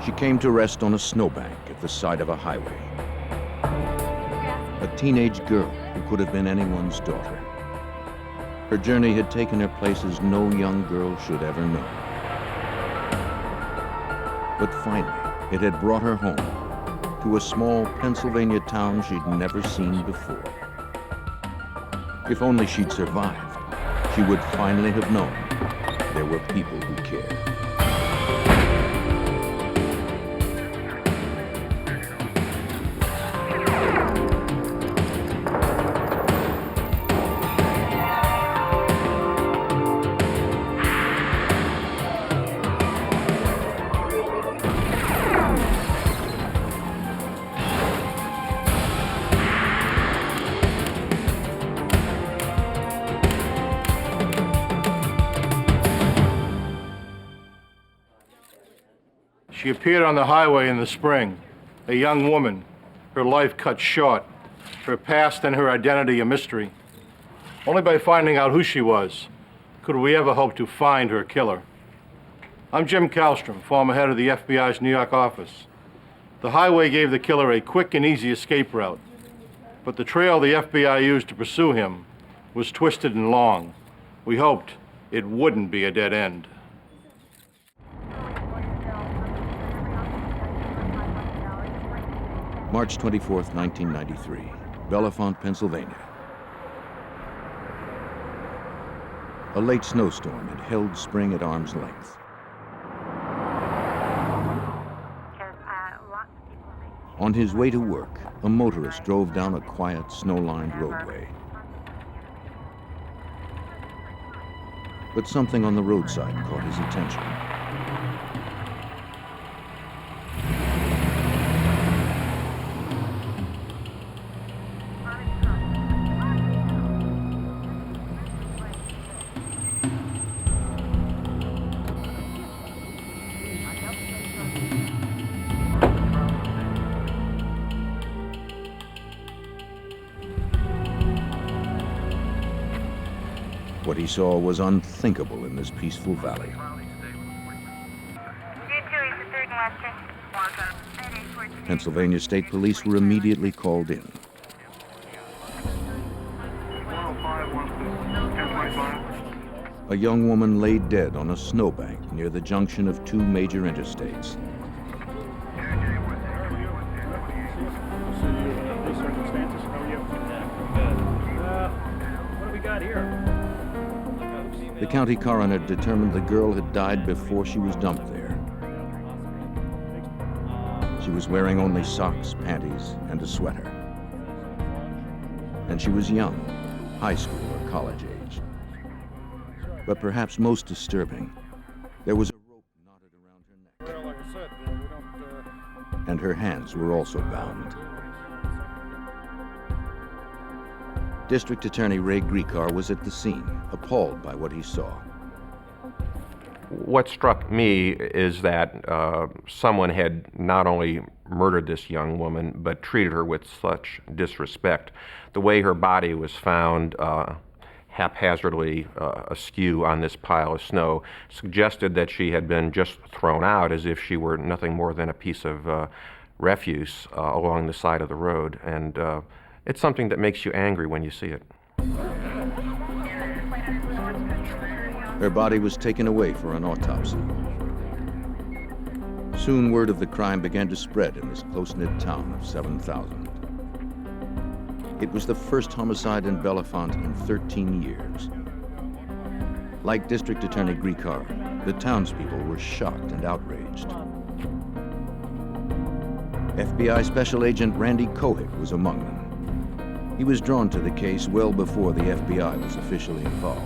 She came to rest on a snowbank at the side of a highway. A teenage girl who could have been anyone's daughter. Her journey had taken her places no young girl should ever know. But finally, it had brought her home to a small Pennsylvania town she'd never seen before. If only she'd survived, she would finally have known there were people who cared. She appeared on the highway in the spring, a young woman, her life cut short, her past and her identity a mystery. Only by finding out who she was could we ever hope to find her killer. I'm Jim Kallstrom, former head of the FBI's New York office. The highway gave the killer a quick and easy escape route, but the trail the FBI used to pursue him was twisted and long. We hoped it wouldn't be a dead end. March 24th, 1993, Bellefonte, Pennsylvania. A late snowstorm had held spring at arm's length. On his way to work, a motorist drove down a quiet, snow-lined roadway. But something on the roadside caught his attention. What he saw was unthinkable in this peaceful valley. Pennsylvania State Police were immediately called in. A young woman lay dead on a snowbank near the junction of two major interstates. What do we got here? The county coroner determined the girl had died before she was dumped there. She was wearing only socks, panties, and a sweater. And she was young, high school or college age. But perhaps most disturbing, there was a rope knotted around her neck. And her hands were also bound. District Attorney Ray Griecar was at the scene, appalled by what he saw. What struck me is that someone had not only murdered this young woman, but treated her with such disrespect. The way her body was found haphazardly askew on this pile of snow suggested that she had been just thrown out as if she were nothing more than a piece of refuse along the side of the road. And it's something that makes you angry when you see it. Her body was taken away for an autopsy. Soon word of the crime began to spread in this close-knit town of 7,000. It was the first homicide in Bellefonte in 13 years. Like District Attorney Griecar, the townspeople were shocked and outraged. FBI Special Agent Randy Kohik was among them. He was drawn to the case well before the FBI was officially involved.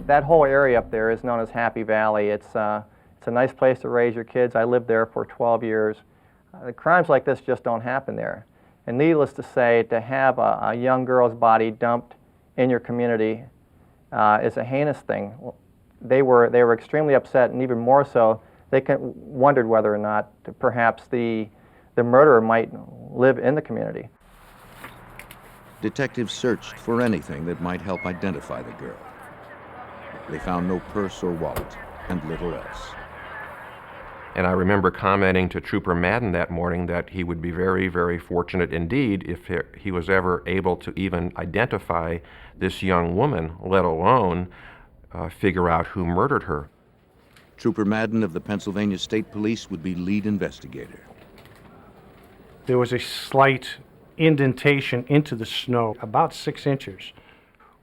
That whole area up there is known as Happy Valley. It's a nice place to raise your kids. I lived there for 12 years. Crimes like this just don't happen there. And needless to say, to have a young girl's body dumped in your community is a heinous thing. They were extremely upset, and even more so, they wondered whether or not perhaps the murderer might live in the community. Detectives searched for anything that might help identify the girl. They found no purse or wallet, and little else. And I remember commenting to Trooper Madden that morning that he would be very, very fortunate indeed if he was ever able to even identify this young woman, let alone figure out who murdered her. Trooper Madden of the Pennsylvania State Police would be lead investigator. There was a slight indentation into the snow, about 6 inches,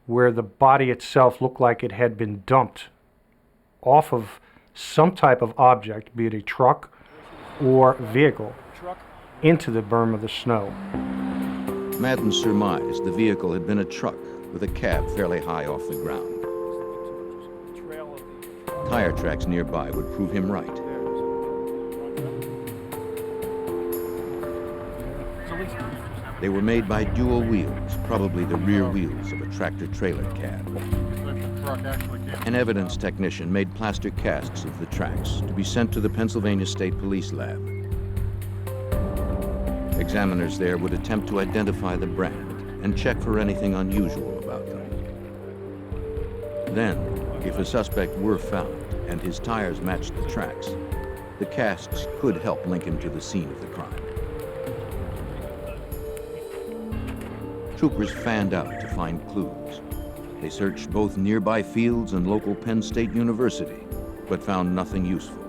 where the body itself looked like it had been dumped off of some type of object, be it a truck or vehicle, into the berm of the snow. Madden surmised the vehicle had been a truck with a cab fairly high off the ground. Tire tracks nearby would prove him right. They were made by dual wheels, probably the rear wheels of a tractor-trailer cab. An evidence technician made plaster casts of the tracks to be sent to the Pennsylvania State Police lab. Examiners there would attempt to identify the brand and check for anything unusual about them. Then, if a suspect were found and his tires matched the tracks, the casts could help link him to the scene of the crime. Troopers fanned out to find clues. They searched both nearby fields and local Penn State University, but found nothing useful.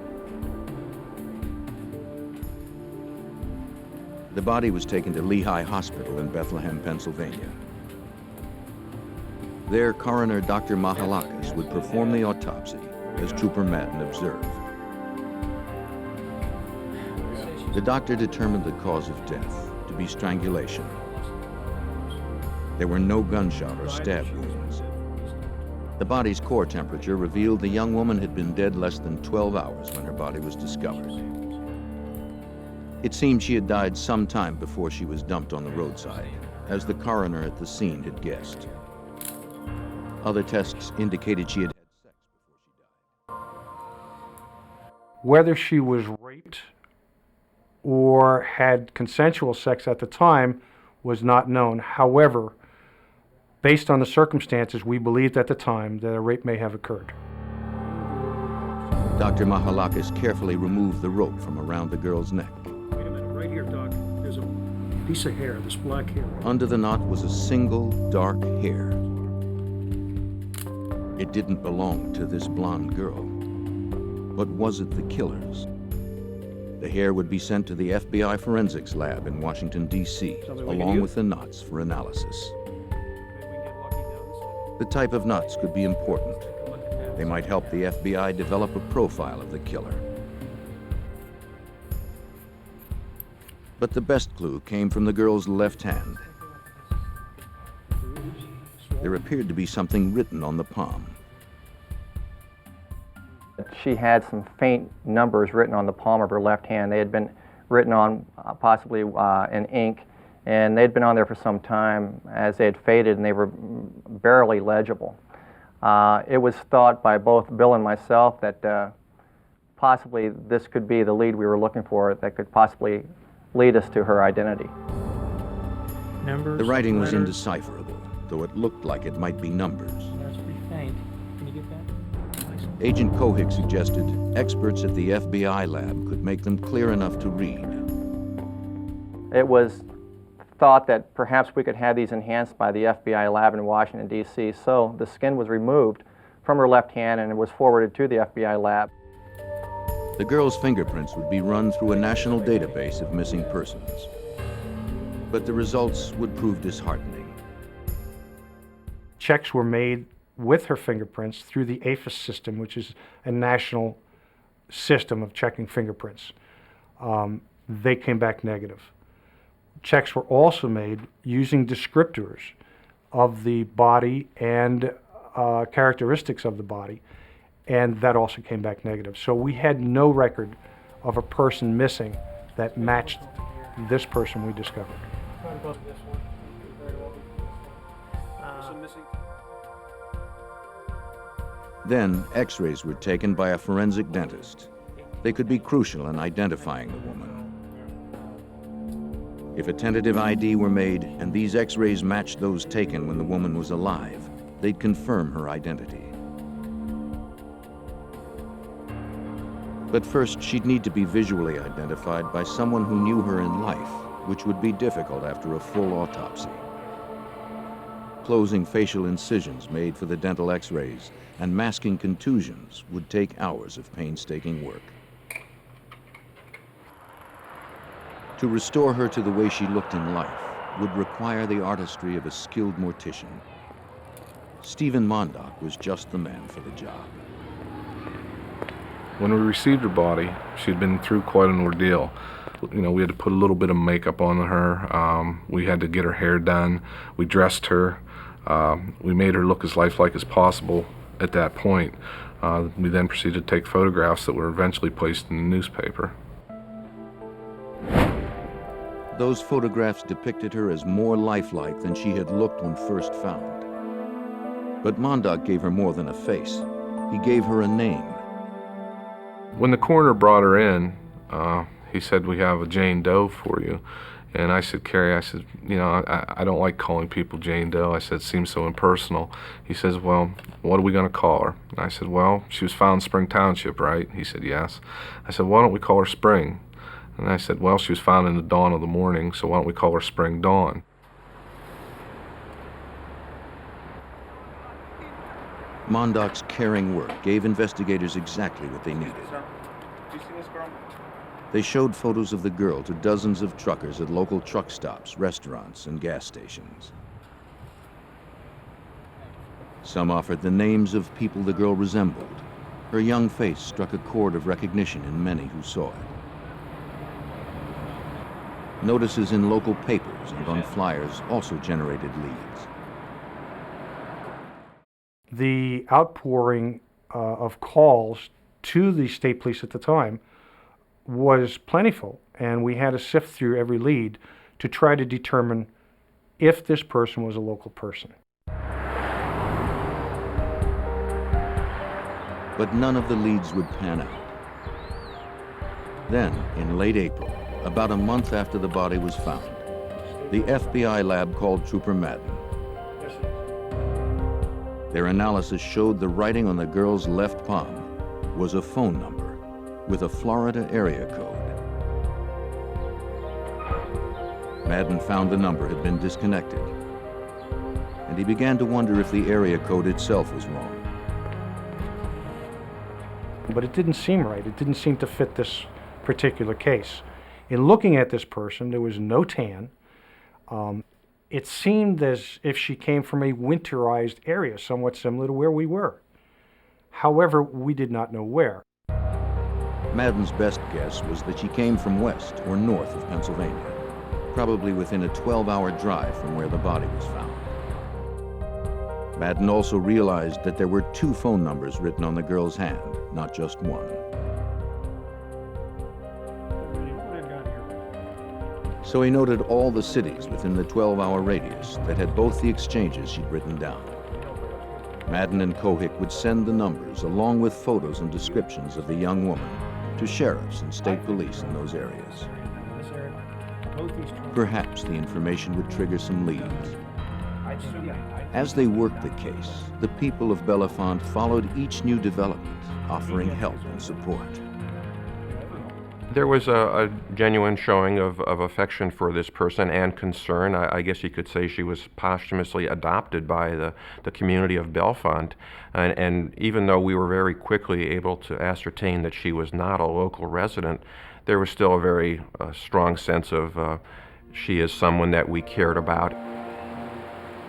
The body was taken to Lehigh Hospital in Bethlehem, Pennsylvania. There, coroner Dr. Mahalakis would perform the autopsy, as Trooper Madden observed. The doctor determined the cause of death to be strangulation. There were no gunshot or stab wounds. The body's core temperature revealed the young woman had been dead less than 12 hours when her body was discovered. It seemed she had died some time before she was dumped on the roadside, as the coroner at the scene had guessed. Other tests indicated she had had sex before she died. Whether she was raped or had consensual sex at the time was not known. However, based on the circumstances, we believed at the time that a rape may have occurred. Dr. Mahalakis carefully removed the rope from around the girl's neck. Wait a minute, right here, Doc. There's a piece of hair, this black hair. Under the knot was a single dark hair. It didn't belong to this blonde girl. But was it the killer's? The hair would be sent to the FBI forensics lab in Washington, D.C., along with the knots for analysis. The type of knots could be important. They might help the FBI develop a profile of the killer. But the best clue came from the girl's left hand. There appeared to be something written on the palm. She had some faint numbers written on the palm of her left hand. They had been written on possibly in ink, and they'd been on there for some time as they had faded, and they were barely legible. It was thought by both Bill and myself that possibly this could be the lead we were looking for that could possibly lead us to her identity. Numbers, The writing was letters. indecipherable, though it looked like it might be numbers. That's pretty faint. Can you get that? Agent Kohig suggested experts at the FBI lab could make them clear enough to read. It was thought that perhaps we could have these enhanced by the FBI lab in Washington, D.C., so the skin was removed from her left hand and it was forwarded to the FBI lab. The girl's fingerprints would be run through a national database of missing persons. But the results would prove disheartening. Checks were made with her fingerprints through the APHIS system, which is a national system of checking fingerprints. They came back negative. Checks were also made using descriptors of the body and characteristics of the body, and that also came back negative. So we had no record of a person missing that matched this person we discovered. Then, x-rays were taken by a forensic dentist. They could be crucial in identifying the woman. If a tentative ID were made and these x-rays matched those taken when the woman was alive, they'd confirm her identity. But first, she'd need to be visually identified by someone who knew her in life, which would be difficult after a full autopsy. Closing facial incisions made for the dental x-rays and masking contusions would take hours of painstaking work. To restore her to the way she looked in life would require the artistry of a skilled mortician. Stephen Mondock was just the man for the job. When we received her body, she'd been through quite an ordeal. You know, we had to put a little bit of makeup on her. We had to get her hair done. We dressed her. We made her look as lifelike as possible at that point. We then proceeded to take photographs that were eventually placed in the newspaper. Those photographs depicted her as more lifelike than she had looked when first found. But Mondock gave her more than a face. He gave her a name. When the coroner brought her in, he said, "We have a Jane Doe for you." And I said, "Carrie," I said, "you know, I don't like calling people Jane Doe." I said, "It seems so impersonal." He says, "Well, what are we going to call her?" And I said, "Well, she was found in Spring Township, right?" He said, "Yes." I said, "Why don't we call her Spring?" And I said, "Well, she was found in the dawn of the morning, so why don't we call her Spring Dawn?" Mondock's caring work gave investigators exactly what they needed. They showed photos of the girl to dozens of truckers at local truck stops, restaurants, and gas stations. Some offered the names of people the girl resembled. Her young face struck a chord of recognition in many who saw it. Notices in local papers and on flyers also generated leads. The outpouring of calls to the state police at the time was plentiful, and we had to sift through every lead to try to determine if this person was a local person. But none of the leads would pan out. Then, in late April, about a month after the body was found, the FBI lab called Trooper Madden. Their analysis showed the writing on the girl's left palm was a phone number with a Florida area code. Madden found the number had been disconnected, and he began to wonder if the area code itself was wrong. But it didn't seem right. It didn't seem to fit this particular case. In looking at this person, there was no tan. It seemed as if she came from a winterized area, somewhat similar to where we were. However, we did not know where. Madden's best guess was that she came from west or north of Pennsylvania, probably within a 12-hour drive from where the body was found. Madden also realized that there were 2 phone numbers written on the girl's hand, not just one. So he noted all the cities within the 12-hour radius that had both the exchanges she'd written down. Madden and Cohick would send the numbers along with photos and descriptions of the young woman to sheriffs and state police in those areas. Perhaps the information would trigger some leads. As they worked the case, the people of Bellefonte followed each new development, offering help and support. There was a genuine showing of affection for this person and concern. I guess you could say she was posthumously adopted by the community of Bellefonte. And even though we were very quickly able to ascertain that she was not a local resident, there was still a very strong sense of she is someone that we cared about.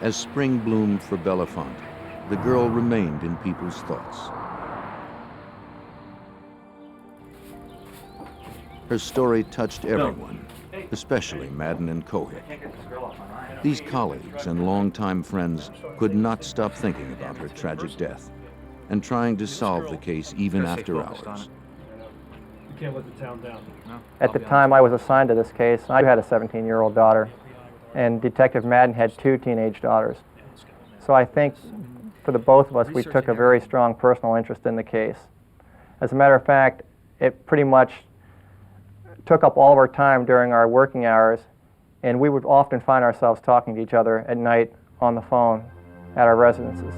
As spring bloomed for Bellefonte, the girl remained in people's thoughts. Her story touched everyone, especially Madden and Cohick. These colleagues and longtime friends could not stop thinking about her tragic death and trying to solve the case even after hours. You can't let the town down. At the time I was assigned to this case, I had a 17-year-old daughter, and Detective Madden had 2 teenage daughters. So I think for the both of us, we took a very strong personal interest in the case. As a matter of fact, it pretty much took up all of our time during our working hours, and we would often find ourselves talking to each other at night on the phone at our residences.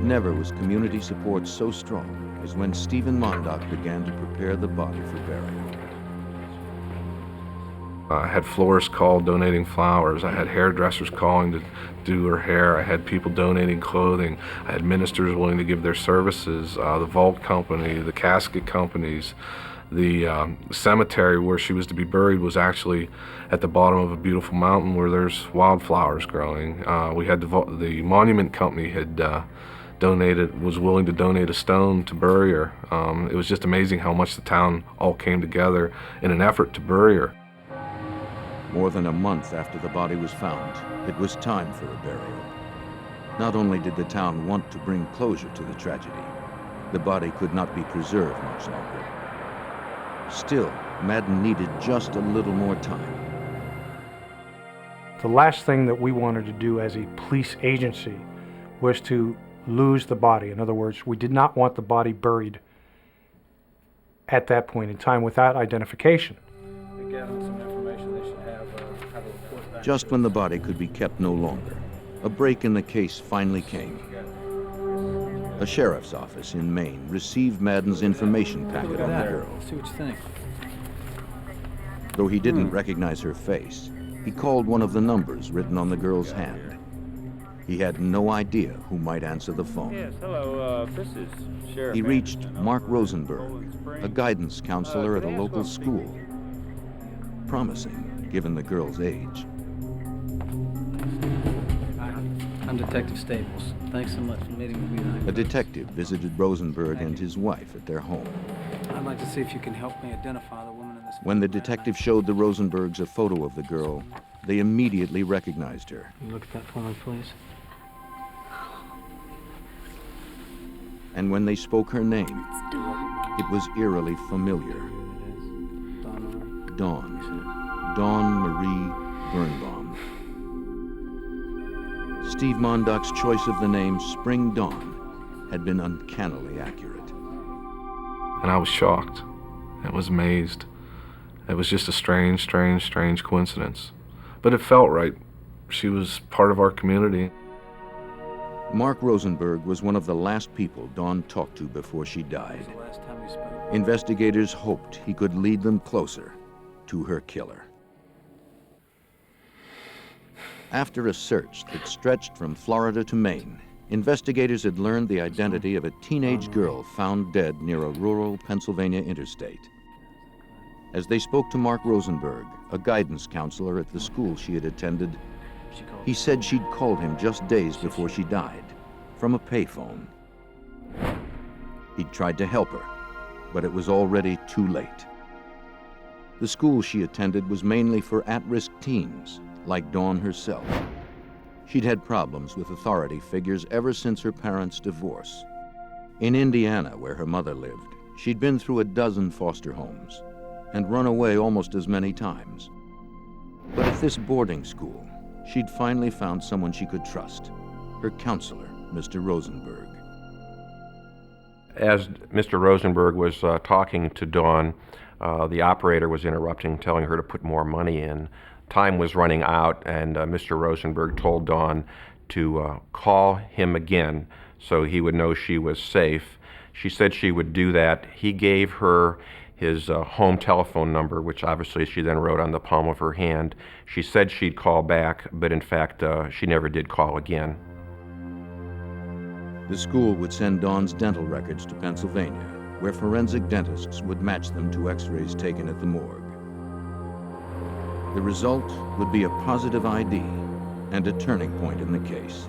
Never was community support so strong is when Stephen Mondock began to prepare the body for burial. I had florists call donating flowers. I had hairdressers calling to do her hair. I had people donating clothing. I had ministers willing to give their services, the vault company, the casket companies. The cemetery where she was to be buried was actually at the bottom of a beautiful mountain where there's wildflowers growing. We had the monument company had was willing to donate a stone to bury her. It was just amazing how much the town all came together in an effort to bury her. More than a month after the body was found, it was time for a burial. Not only did the town want to bring closure to the tragedy, the body could not be preserved much longer. Still, Madden needed just a little more time. The last thing that we wanted to do as a police agency was to lose the body. In other words, we did not want the body buried at that point in time without identification. Just when the body could be kept no longer, a break in the case finally came. A sheriff's office in Maine received Madden's information packet on the girl. See what you think. Though he didn't recognize her face, he called one of the numbers written on the girl's hand. He had no idea who might answer the phone. Yes, hello, this is Sheriff. He reached Mark Rosenberg, a guidance counselor at a local school. Promising, given the girl's age. I'm Detective Staples. Thanks so much for meeting with me tonight. A detective visited Rosenberg and his wife at their home. I'd like to see if you can help me identify the woman in this. When the detective showed the Rosenbergs a photo of the girl, they immediately recognized her. Can you look at that for me, please? And when they spoke her name, it was eerily familiar. Dawn Marie Birnbaum. Steve Mondock's choice of the name Spring Dawn had been uncannily accurate. And I was shocked. I was amazed. It was just a strange coincidence. But it felt right. She was part of our community. Mark Rosenberg was one of the last people Dawn talked to before she died. Investigators hoped he could lead them closer to her killer. After a search that stretched from Florida to Maine, investigators had learned the identity of a teenage girl found dead near a rural Pennsylvania interstate. As they spoke to Mark Rosenberg, a guidance counselor at the school she had attended, he said she'd called him just days before she died, from a payphone. He'd tried to help her, but it was already too late. The school she attended was mainly for at-risk teens, like Dawn herself. She'd had problems with authority figures ever since her parents' divorce. In Indiana, where her mother lived, she'd been through a dozen foster homes and run away almost as many times. But at this boarding school, she'd finally found someone she could trust, her counselor, Mr. Rosenberg. As Mr. Rosenberg was talking to Dawn, the operator was interrupting, telling her to put more money in. Time was running out, and Mr. Rosenberg told Dawn to call him again so he would know she was safe. She said she would do that. He gave her his home telephone number, which obviously she then wrote on the palm of her hand. She said she'd call back, but in fact, she never did call again. The school would send Dawn's dental records to Pennsylvania, where forensic dentists would match them to x-rays taken at the morgue. The result would be a positive ID and a turning point in the case.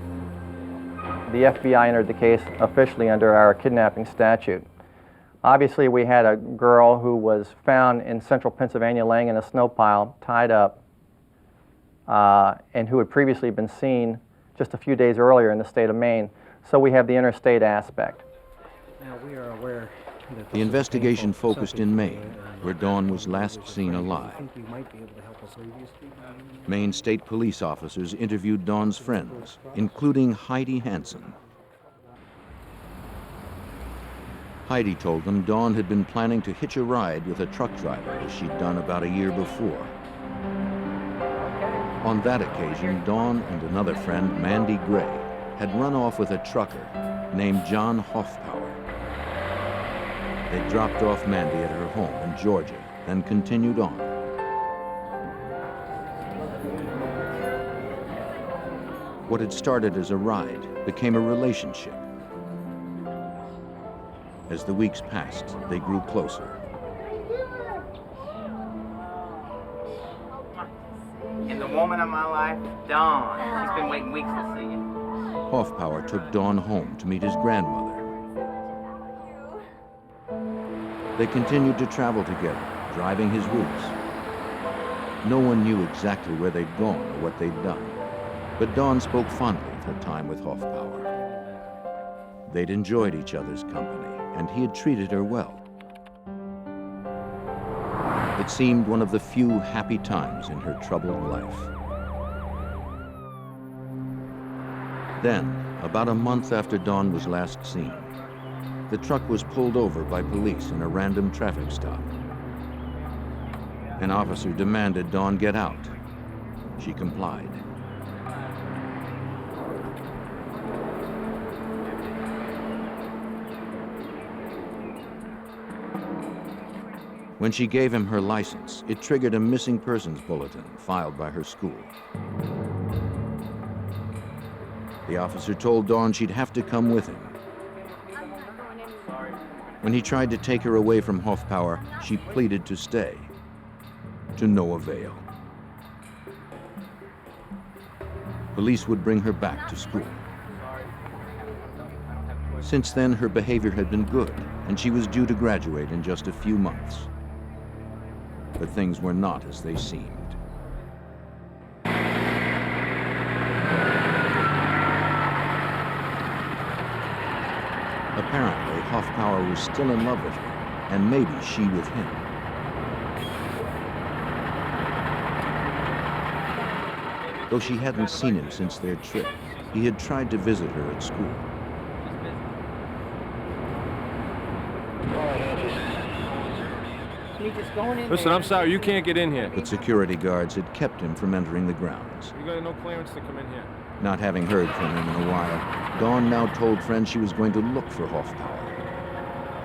The FBI entered the case officially under our kidnapping statute. Obviously, we had a girl who was found in central Pennsylvania laying in a snow pile, tied up, and who had previously been seen just a few days earlier in the state of Maine. So we have the interstate aspect. Now, we are aware that The investigation focused in Maine, where Dawn was last seen alive. Maine state police officers interviewed Dawn's friends, including Heidi Hansen. Heidi told them Dawn had been planning to hitch a ride with a truck driver, as she'd done about a year before. On that occasion, Dawn and another friend, Mandy Gray, had run off with a trucker named John Hoffpower. They dropped off Mandy at her home in Georgia, then continued on. What had started as a ride became a relationship. As the weeks passed, they grew closer. And the woman of my life, Dawn. She's been waiting weeks to see you. Hoffpower took Dawn home to meet his grandmother. They continued to travel together, driving his routes. No one knew exactly where they'd gone or what they'd done, but Dawn spoke fondly of her time with Hoffpower. They'd enjoyed each other's company, and he had treated her well. It seemed one of the few happy times in her troubled life. Then, about a month after Dawn was last seen, the truck was pulled over by police in a random traffic stop. An officer demanded Dawn get out. She complied. When she gave him her license, it triggered a missing persons bulletin filed by her school. The officer told Dawn she'd have to come with him. When he tried to take her away from Hoffpower, she pleaded to stay, to no avail. Police would bring her back to school. Since then, her behavior had been good, and she was due to graduate in just a few months. But things were not as they seemed. Apparently, Hoffpower was still in love with her, and maybe she with him. Though she hadn't seen him since their trip, he had tried to visit her at school. Listen, I'm sorry, you can't get in here. But security guards had kept him from entering the grounds. You got no clearance to come in here. Not having heard from him in a while, Dawn now told friends she was going to look for Hoffpower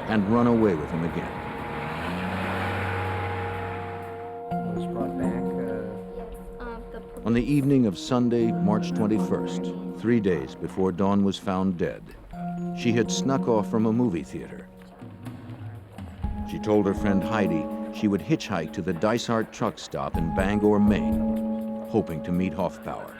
and run away with him again. On the evening of Sunday, March 21st, 3 days before Dawn was found dead, she had snuck off from a movie theater. She told her friend Heidi she would hitchhike to the Dysart truck stop in Bangor, Maine, hoping to meet Hoffpower.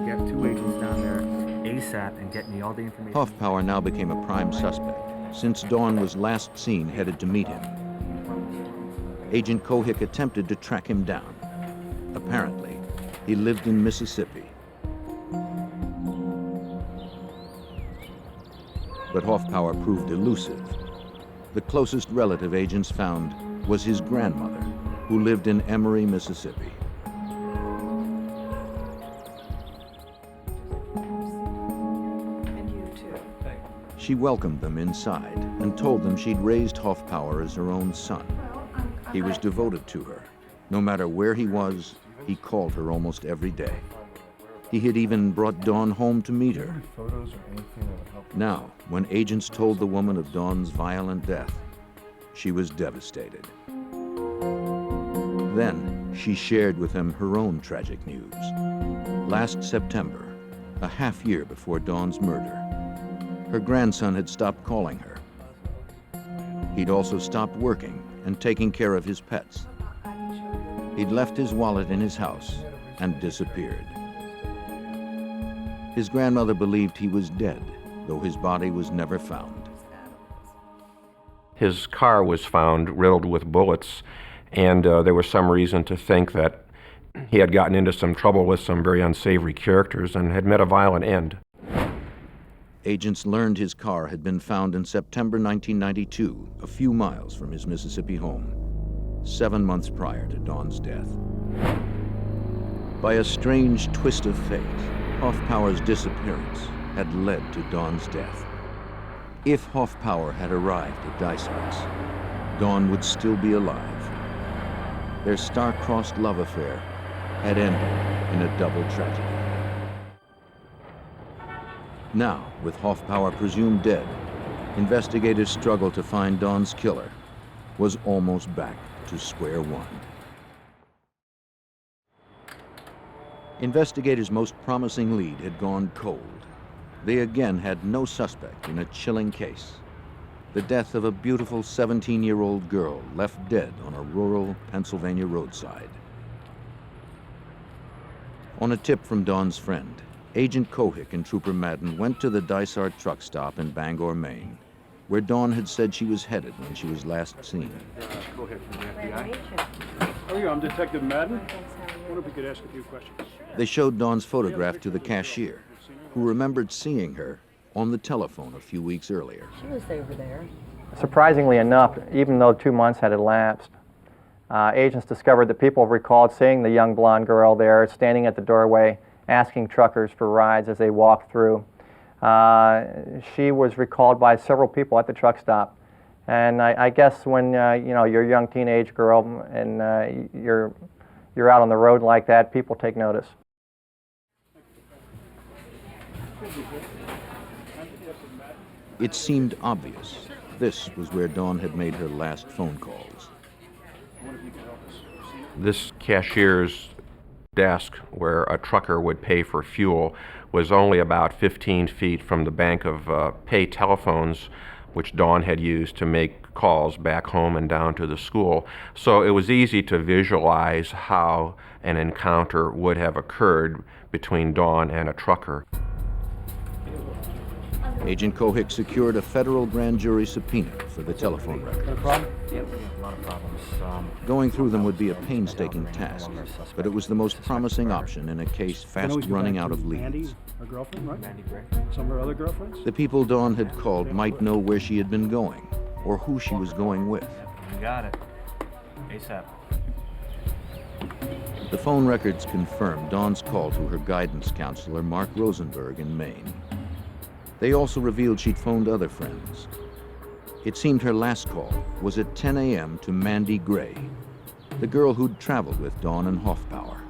Get 2 agents down there ASAP and get me all the information. Hoffpower now became a prime suspect, since Dawn was last seen headed to meet him. Agent Kohik attempted to track him down. Apparently, he lived in Mississippi. But Hoffpower proved elusive. The closest relative agents found was his grandmother, who lived in Emory, Mississippi. She welcomed them inside and told them she'd raised Hoffpower as her own son. He was devoted to her. No matter where he was, he called her almost every day. He had even brought Dawn home to meet her. Now, when agents told the woman of Dawn's violent death, she was devastated. Then, she shared with them her own tragic news. Last September, a half year before Dawn's murder, her grandson had stopped calling her. He'd also stopped working and taking care of his pets. He'd left his wallet in his house and disappeared. His grandmother believed he was dead, though his body was never found. His car was found riddled with bullets, and there was some reason to think that he had gotten into some trouble with some very unsavory characters and had met a violent end. Agents learned his car had been found in September 1992, a few miles from his Mississippi home, 7 months prior to Dawn's death. By a strange twist of fate, Hoffpower's disappearance had led to Dawn's death. If Hoffpower had arrived at Dysart's, Dawn would still be alive. Their star-crossed love affair had ended in a double tragedy. Now, with Hoffpower presumed dead, Investigators' struggle to find Dawn's killer was almost back to square one. Investigators' most promising lead had gone cold. They again had no suspect in a chilling case: the death of a beautiful 17-year-old girl left dead on a rural Pennsylvania roadside. On a tip from Dawn's friend, Agent Cohick and Trooper Madden went to the Dysart truck stop in Bangor, Maine, where Dawn had said she was headed when she was last seen. Cohick from the FBI. How are you? I'm Detective Madden. I wonder if we could ask a few questions. They showed Dawn's photograph to the cashier, who remembered seeing her on the telephone a few weeks earlier. She was over there. Surprisingly enough, even though 2 months had elapsed, agents discovered that people recalled seeing the young blonde girl there standing at the doorway asking truckers for rides as they walked through. She was recalled by several people at the truck stop. And I guess when you're a young teenage girl and you're out on the road like that, people take notice. It seemed obvious this was where Dawn had made her last phone calls. This cashier's desk, where a trucker would pay for fuel, was only about 15 feet from the bank of pay telephones which Dawn had used to make calls back home and down to the school. So it was easy to visualize how an encounter would have occurred between Dawn and a trucker. Agent Cohick secured a federal grand jury subpoena for the telephone records. No problem? Yep, a lot of problems. Going through them would be a painstaking task, but it was the most promising option in a case fast running out of leads. Mandy, her girlfriend, right? Mandy Gray. Some of her other girlfriends? The people Dawn had called might know where she had been going, or who she was going with. You got it. ASAP. The phone records confirmed Dawn's call to her guidance counselor, Mark Rosenberg, in Maine. They also revealed she'd phoned other friends. It seemed her last call was at 10 a.m. to Mandy Gray, the girl who'd traveled with Dawn and Hoffpower.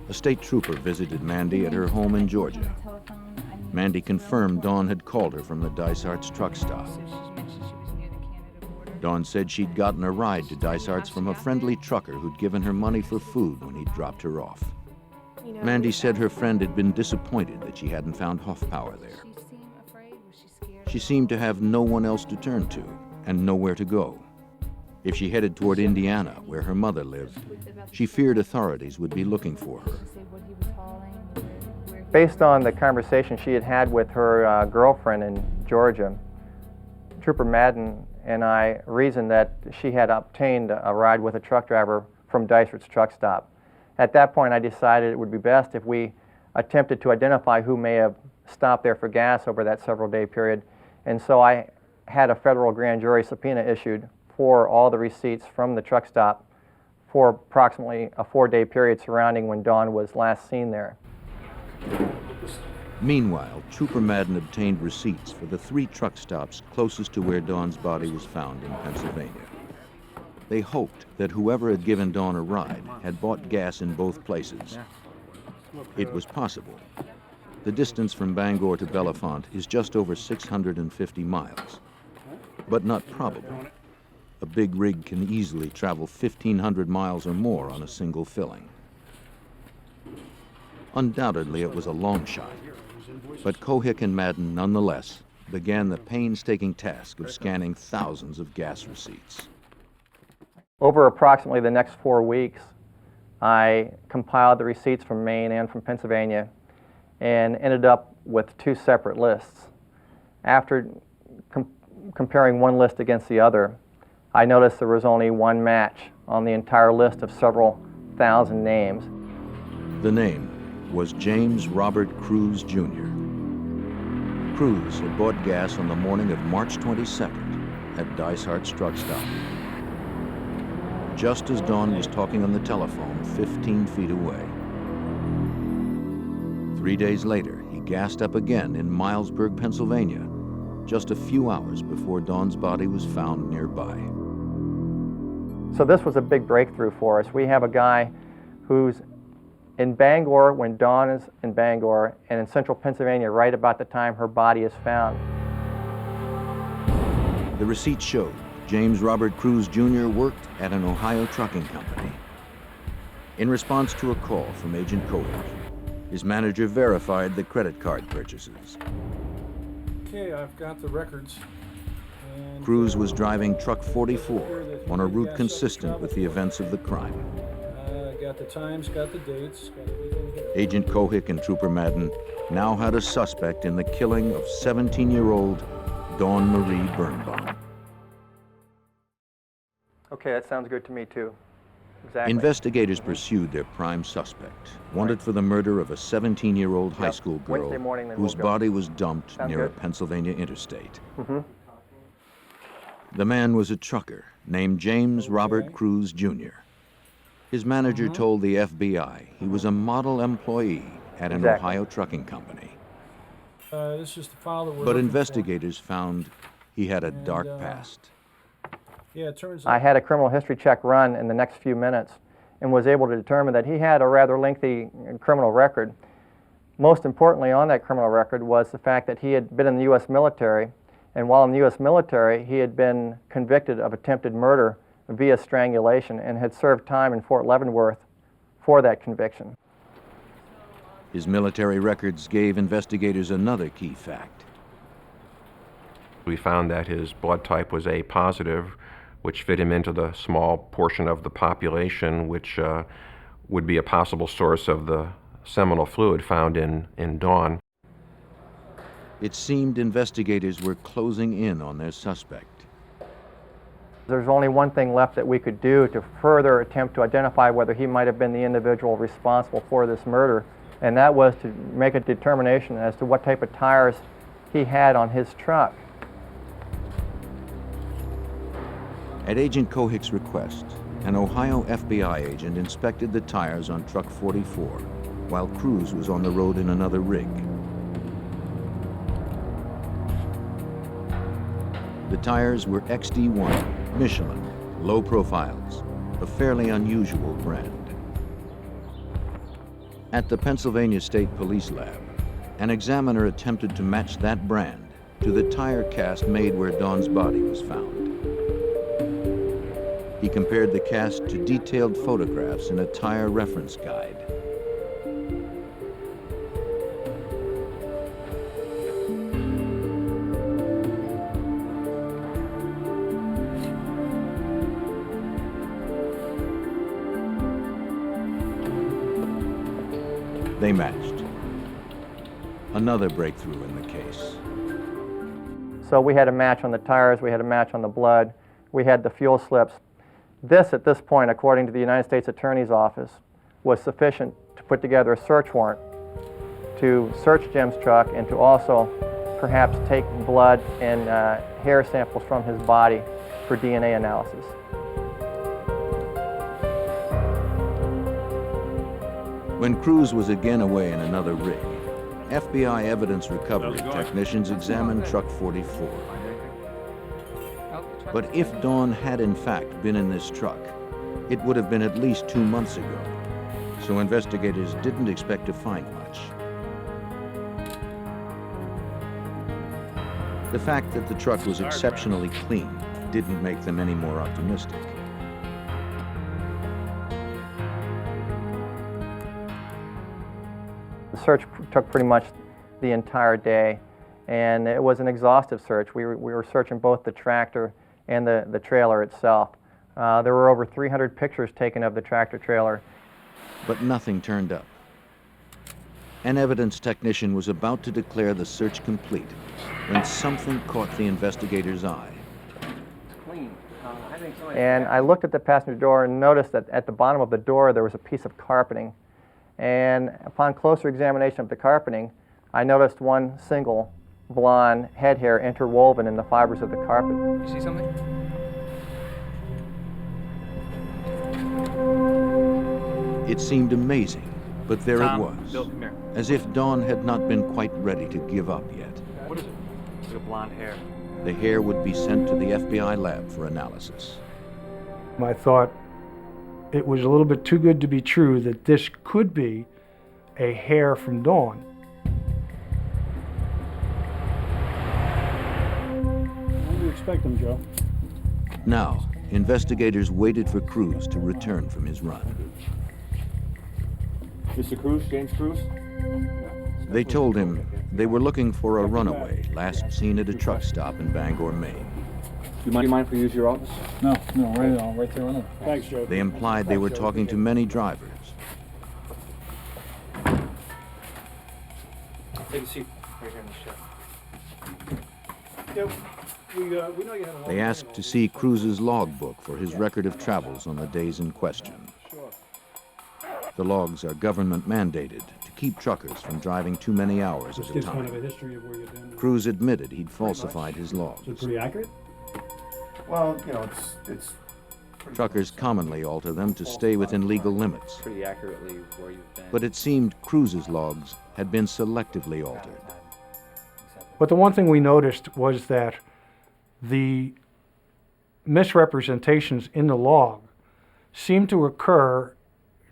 A state trooper visited Mandy at her home in Georgia. Mandy confirmed Dawn had called her from the Dysart's truck stop. Dawn said she'd gotten a ride to Dysart's from a friendly trucker who'd given her money for food when he'd dropped her off. Mandy said her friend had been disappointed that she hadn't found Hoffpower there. She seemed to have no one else to turn to and nowhere to go. If she headed toward Indiana, where her mother lived, she feared authorities would be looking for her. Based on the conversation she had had with her girlfriend in Georgia, Trooper Madden and I reasoned that she had obtained a ride with a truck driver from Dysart's truck stop. At that point, I decided it would be best if we attempted to identify who may have stopped there for gas over that several-day period. And so I had a federal grand jury subpoena issued for all the receipts from the truck stop for approximately a 4-day period surrounding when Dawn was last seen there. Meanwhile, Trooper Madden obtained receipts for the 3 truck stops closest to where Dawn's body was found in Pennsylvania. They hoped that whoever had given Dawn a ride had bought gas in both places. It was possible. The distance from Bangor to Bellefonte is just over 650 miles, but not probable. A big rig can easily travel 1,500 miles or more on a single filling. Undoubtedly, it was a long shot, but Cohick and Madden nonetheless began the painstaking task of scanning thousands of gas receipts. Over approximately the next 4 weeks, I compiled the receipts from Maine and from Pennsylvania and ended up with 2 separate lists. After comparing one list against the other, I noticed there was only one match on the entire list of several thousand names. The name was James Robert Cruz, Jr. Cruz had bought gas on the morning of March 22nd at Dysart's truck stop, just as Dawn was talking on the telephone 15 feet away. 3 days later, he gassed up again in Milesburg, Pennsylvania, just a few hours before Dawn's body was found nearby. So this was a big breakthrough for us. We have a guy who's in Bangor when Dawn is in Bangor, and in central Pennsylvania right about the time her body is found. The receipt showed James Robert Cruz Jr. worked at an Ohio trucking company. In response to a call from Agent Kohik, his manager verified the credit card purchases. Okay, I've got the records. And, Cruz was driving truck 44 on a route consistent with the events of the crime. got the times, got the dates, got everything here. Agent Kohik and Trooper Madden now had a suspect in the killing of 17-year-old Dawn Marie Birnbaum. Okay, that sounds good to me too. Exactly. Investigators pursued their prime suspect, wanted for the murder of a 17-year-old high school girl Wednesday morning, then whose we'll go. body was dumped Sounds near a good. Pennsylvania interstate. Mm-hmm. The man was a trucker named James Robert Cruz Jr. His manager told the FBI he was a model employee at an Exactly. Ohio trucking company. This is the file that we're But looking investigators found he had a And, dark past. for. Yeah, it turns I out. had a criminal history check run in the next few minutes and was able to determine that he had a rather lengthy criminal record. Most importantly on that criminal record was the fact that he had been in the U.S. military, and while in the U.S. military, he had been convicted of attempted murder via strangulation and had served time in Fort Leavenworth for that conviction. His military records gave investigators another key fact. We found that his blood type was A positive, which fit him into the small portion of the population which would be a possible source of the seminal fluid found in Dawn. It seemed investigators were closing in on their suspect. There's only one thing left that we could do to further attempt to identify whether he might have been the individual responsible for this murder, and that was to make a determination as to what type of tires he had on his truck. At Agent Kohik's request, an Ohio FBI agent inspected the tires on truck 44 while Cruz was on the road in another rig. The tires were XD1, Michelin, low profiles, a fairly unusual brand. At the Pennsylvania State Police Lab, an examiner attempted to match that brand to the tire cast made where Dawn's body was found. He compared the cast to detailed photographs in a tire reference guide. They matched. Another breakthrough in the case. So we had a match on the tires, we had a match on the blood, we had the fuel slips. This, at this point, according to the United States Attorney's Office, was sufficient to put together a search warrant to search Jim's truck and to also perhaps take blood and hair samples from his body for DNA analysis. When Cruz was again away in another rig, FBI evidence recovery technicians examined truck 44. But if Dawn had in fact been in this truck, it would have been at least 2 months ago, so investigators didn't expect to find much. The fact that the truck was exceptionally clean didn't make them any more optimistic. The search took pretty much the entire day, and it was an exhaustive search. We were searching both the tractor and the trailer itself. There were over 300 pictures taken of the tractor trailer. But nothing turned up. An evidence technician was about to declare the search complete when something caught the investigator's eye. And I looked at the passenger door and noticed that at the bottom of the door there was a piece of carpeting. And upon closer examination of the carpeting, I noticed one single blonde head hair interwoven in the fibers of the carpet. You see something? It seemed amazing, but there Tom, it was, Bill, come here. as if Dawn had not been quite ready to give up yet. What is it? It's like a blonde hair. The hair would be sent to the FBI lab for analysis. I thought it was a little bit too good to be true that this could be a hair from Dawn. When do you expect them, Joe? Now, investigators waited for Cruz to return from his run. Mr. Cruz, James Cruz? They told him they were looking for a runaway last seen at a truck stop in Bangor, Maine. Do you mind if we use your office? No, right there on it. Thanks, Joe. They implied they were talking to many drivers. Take a seat right here in the shed. Yeah, we know you had a long They asked to see Cruz's logbook for his record of travels on the days in question. The logs are government mandated to keep truckers from driving too many hours at a Gives kind of a time. history of where you've been. Cruz admitted he'd falsified his logs. Is it pretty accurate? Well, you know, it's Truckers commonly alter them to stay within legal limits, Pretty accurately where you've been. but it seemed Cruz's logs had been selectively altered. But the one thing we noticed was that the misrepresentations in the log seemed to occur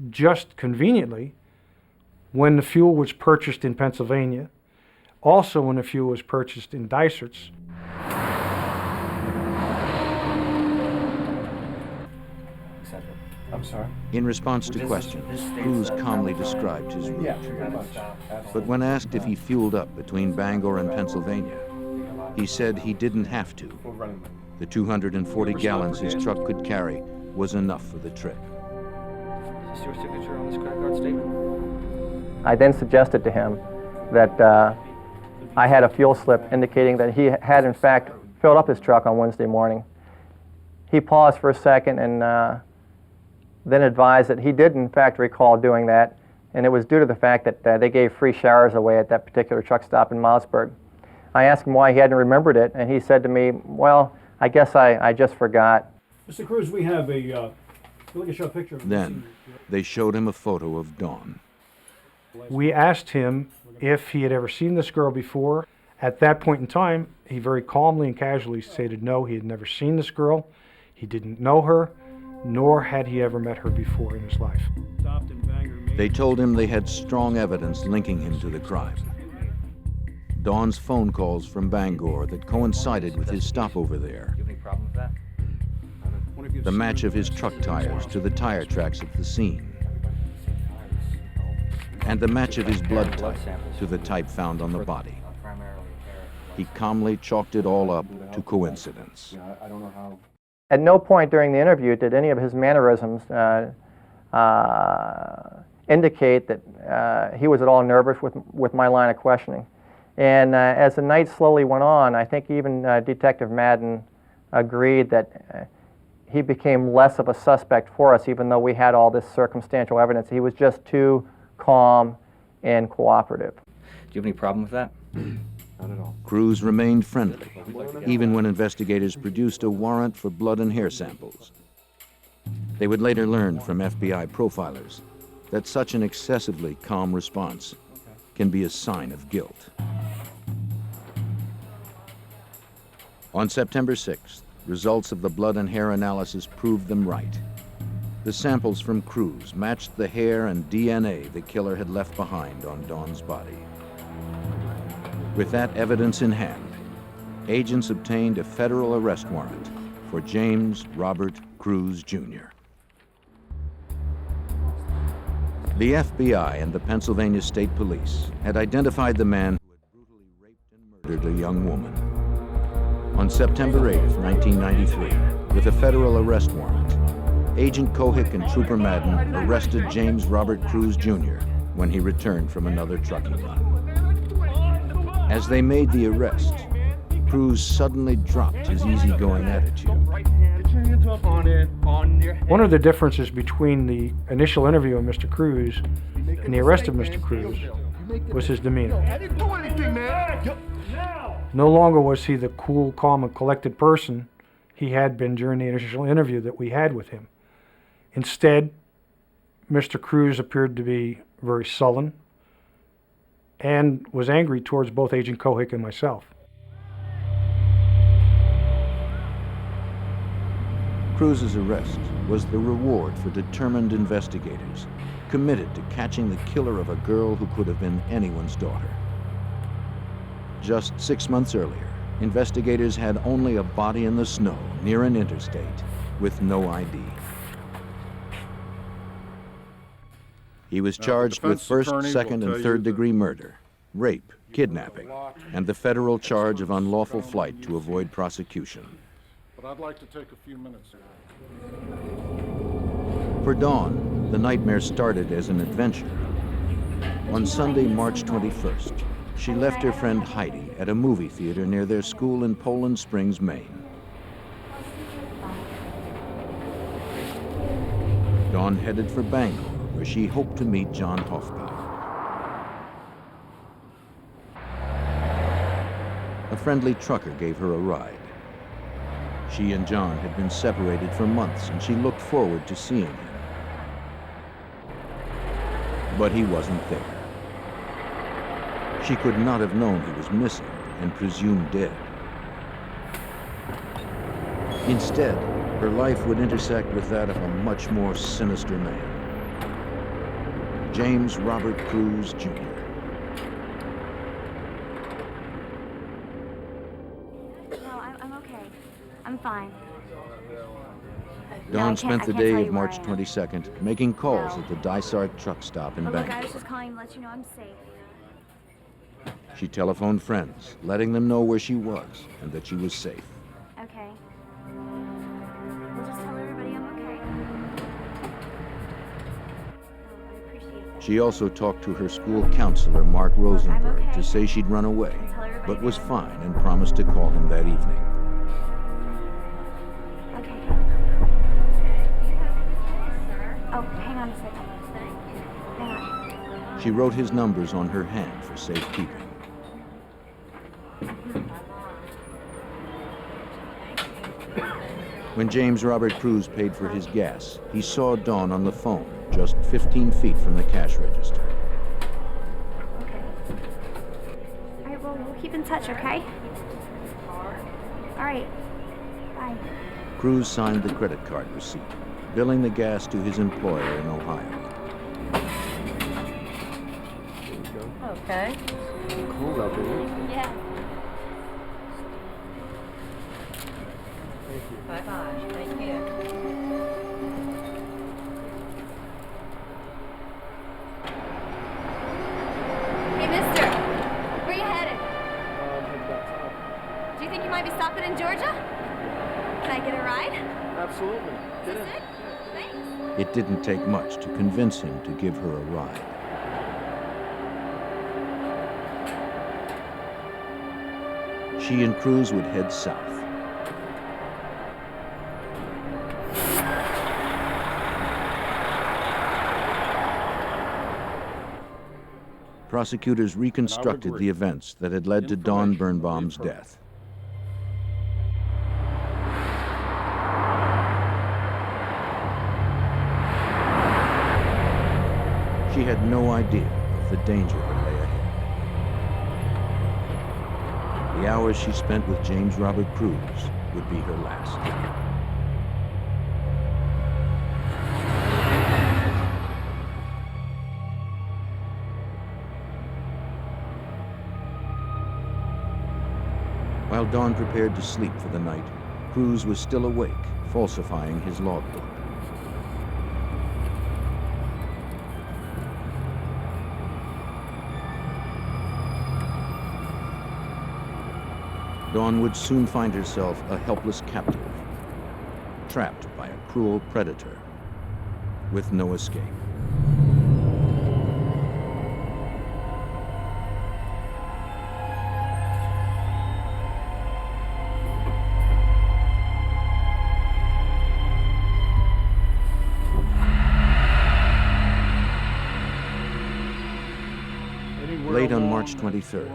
just conveniently when the fuel was purchased in Pennsylvania, also when the fuel was purchased in Dysert's. I'm sorry. In response to questions, Cruz calmly described his route. But when asked if he fueled up between Bangor and Pennsylvania, he said he didn't have to. The 240 gallons his truck could carry was enough for the trip. Is this your signature on this credit card statement? I then suggested to him that I had a fuel slip indicating that he had in fact filled up his truck on Wednesday morning. He paused for a second and then advised that he did in fact recall doing that, and it was due to the fact that they gave free showers away at that particular truck stop in Mossburg. I asked him why he hadn't remembered it, and he said to me, well, I guess I just forgot. Mr. Cruz, we have a, we can show a picture of Then they showed him a photo of Dawn. We asked him if he had ever seen this girl before. At that point in time, he very calmly and casually stated no, he had never seen this girl, he didn't know her, nor had he ever met her before in his life. Stopped in Bangor, Maine. They told him they had strong evidence linking him to the crime. Dawn's phone calls from Bangor that coincided with his stopover there. You have any problem with that? The match of his truck tires to the tire tracks at the scene. And the match of his blood type to the type found on the body. He calmly chalked it all up to coincidence. I don't know how. At no point during the interview did any of his mannerisms indicate that he was at all nervous with my line of questioning. And as the night slowly went on, I think even Detective Madden agreed that he became less of a suspect for us, even though we had all this circumstantial evidence. He was just too calm and cooperative. Do you have any problem with that? Not at all. Cruz remained friendly, even when investigators produced a warrant for blood and hair samples. They would later learn from FBI profilers that such an excessively calm response can be a sign of guilt. On September 6th, results of the blood and hair analysis proved them right. The samples from Cruz matched the hair and DNA the killer had left behind on Dawn's body. With that evidence in hand, agents obtained a federal arrest warrant for James Robert Cruz, Jr. The FBI and the Pennsylvania State Police had identified the man who had brutally raped and murdered a young woman. On September 8th, 1993, with a federal arrest warrant, Agent Cohick and Trooper Madden arrested James Robert Cruz, Jr. when he returned from another trucking run. As they made the arrest, Cruz suddenly dropped his easygoing attitude. One of the differences between the initial interview of Mr. Cruz and the arrest of Mr. Cruz was his demeanor. No longer was he the cool, calm, and collected person he had been during the initial interview that we had with him. Instead, Mr. Cruz appeared to be very sullen and was angry towards both Agent Cohick and myself. Cruz's arrest was the reward for determined investigators committed to catching the killer of a girl who could have been anyone's daughter. Just 6 months earlier, investigators had only a body in the snow near an interstate with no ID. He was charged with first, second, and third-degree murder, rape, kidnapping, and the federal charge of unlawful flight to avoid prosecution. But I'd like to take a few minutes. For Dawn, the nightmare started as an adventure. On Sunday, March 21st, she left her friend Heidi at a movie theater near their school in Poland Springs, Maine. Dawn headed for Bangor, where she hoped to meet John Hoffman. A friendly trucker gave her a ride. She and John had been separated for months, and she looked forward to seeing him. But he wasn't there. She could not have known he was missing and presumed dead. Instead, her life would intersect with that of a much more sinister man, James Robert Cruz, Jr. No, I'm okay. I'm fine. Dawn spent the day of March 22nd making calls at the Dysart truck stop in Look, I Bangor. was just calling to let you know I'm safe. She telephoned friends, letting them know where she was and that she was safe. Okay. We'll just tell everybody I'm okay. Oh, I appreciate that. She also talked to her school counselor, Mark Rosenberg, okay. to say she'd run away, Tell everybody but was that. fine and promised to call him that evening. Okay. Oh, hang on a second. Hang on. She wrote his numbers on her hand for safekeeping. When James Robert Cruz paid for his gas, he saw Dawn on the phone, just 15 feet from the cash register. Okay. All right, well, we'll keep in touch, okay? All right. Bye. Cruz signed the credit card receipt, billing the gas to his employer in Ohio. Okay. Cool out there. Yeah. Bye-bye. Thank you. Hey, mister. Where you headed? Do you think you might be stopping in Georgia? Can I get a ride? Absolutely. Get in. Thanks. It didn't take much to convince him to give her a ride. She and Cruz would head south. Prosecutors reconstructed the events that had led to Dawn Birnbaum's death. She had no idea of the danger that lay ahead. The hours she spent with James Robert Cruz would be her last. While Dawn prepared to sleep for the night, Cruz was still awake, falsifying his logbook. Dawn would soon find herself a helpless captive, trapped by a cruel predator, with no escape. Late on March 23rd,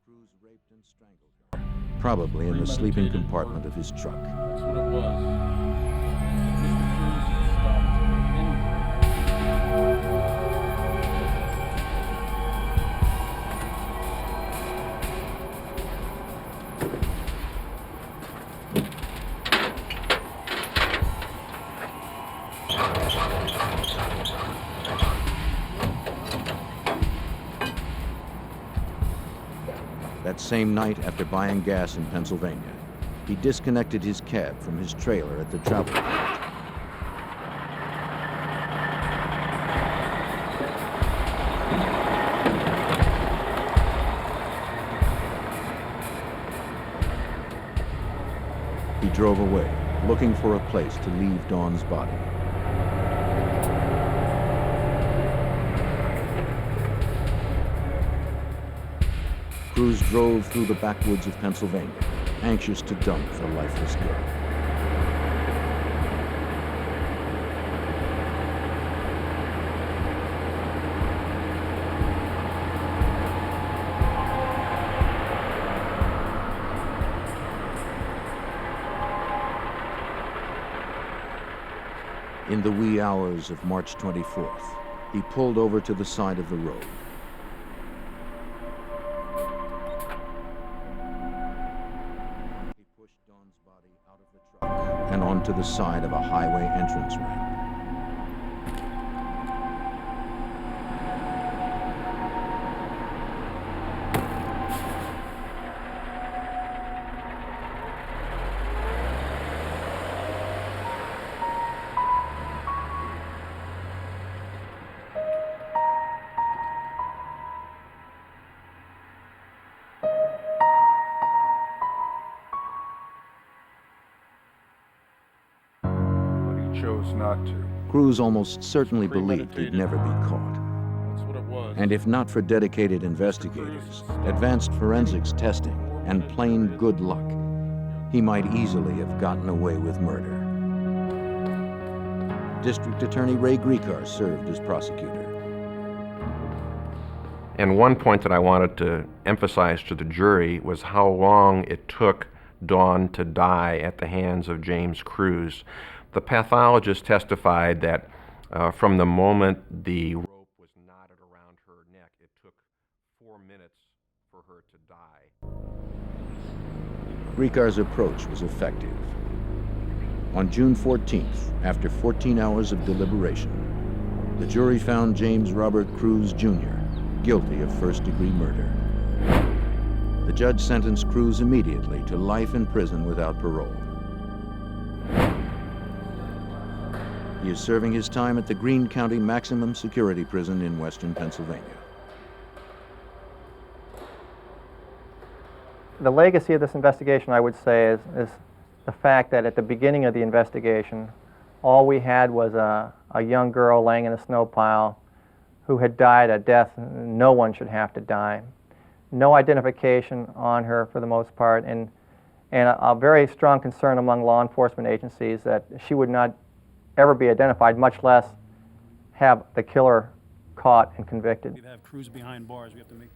Cruz raped and strangled her, probably in the sleeping compartment of his truck. That's what it was. Mr. Cruz stopped anywhere. That same night, after buying gas in Pennsylvania, he disconnected his cab from his trailer at the travel port. He drove away, looking for a place to leave Dawn's body. Cruz drove through the backwoods of Pennsylvania, anxious to dump the lifeless girl. In the wee hours of March 24th, he pulled over to the side of the road. He pushed Dawn's body out of the truck and onto the side of a highway entrance ramp. Chose not to. Cruz almost certainly believed he'd never be caught. That's what it was. And if not for dedicated investigators, advanced forensics testing, and plain good luck, he might easily have gotten away with murder. District Attorney Ray Griecar served as prosecutor. And one point that I wanted to emphasize to the jury was how long it took Dawn to die at the hands of James Cruz. The pathologist testified that from the moment the rope was knotted around her neck, it took 4 minutes for her to die. Griecar's approach was effective. On June 14th, after 14 hours of deliberation, the jury found James Robert Cruz, Jr. guilty of first-degree murder. The judge sentenced Cruz immediately to life in prison without parole. He is serving his time at the Greene County Maximum Security Prison in western Pennsylvania. The legacy of this investigation, I would say, is the fact that at the beginning of the investigation, all we had was a young girl laying in a snow pile who had died a death no one should have to die. No identification on her for the most part, and a very strong concern among law enforcement agencies that she would not ever be identified, much less have the killer caught and convicted. We have Cruz behind bars. We have to make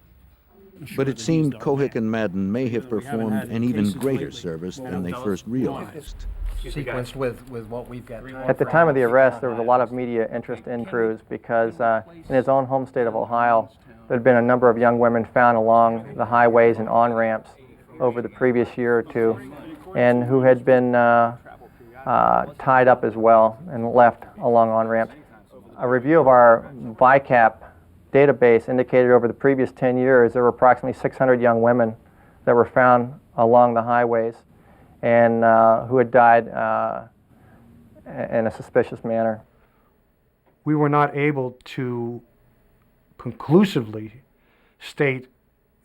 sure But it that seemed he's done. Cohick and Madden may have We haven't performed had an even cases greater lately. service Well, than they those- first realized. Sequenced with what we've got. At the time of the arrest, there was a lot of media interest in Cruz because in his own home state of Ohio, there had been a number of young women found along the highways and on-ramps over the previous year or two, and who had been tied up as well and left along on-ramps. A review of our VICAP database indicated over the previous 10 years there were approximately 600 young women that were found along the highways and who had died in a suspicious manner. We were not able to conclusively state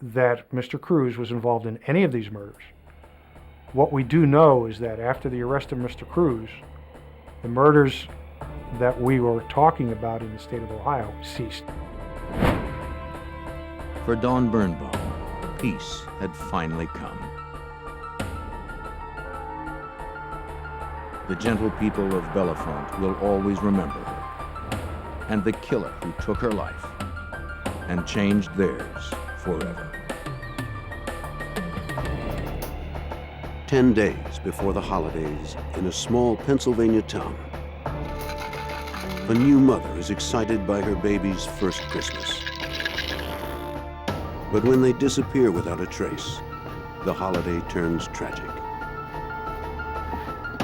that Mr. Cruz was involved in any of these murders. What we do know is that after the arrest of Mr. Cruz, the murders that we were talking about in the state of Ohio ceased. For Dawn Birnbaum, peace had finally come. The gentle people of Bellefonte will always remember her, and the killer who took her life and changed theirs forever. 10 days before the holidays, in a small Pennsylvania town, a new mother is excited by her baby's first Christmas. But when they disappear without a trace, the holiday turns tragic.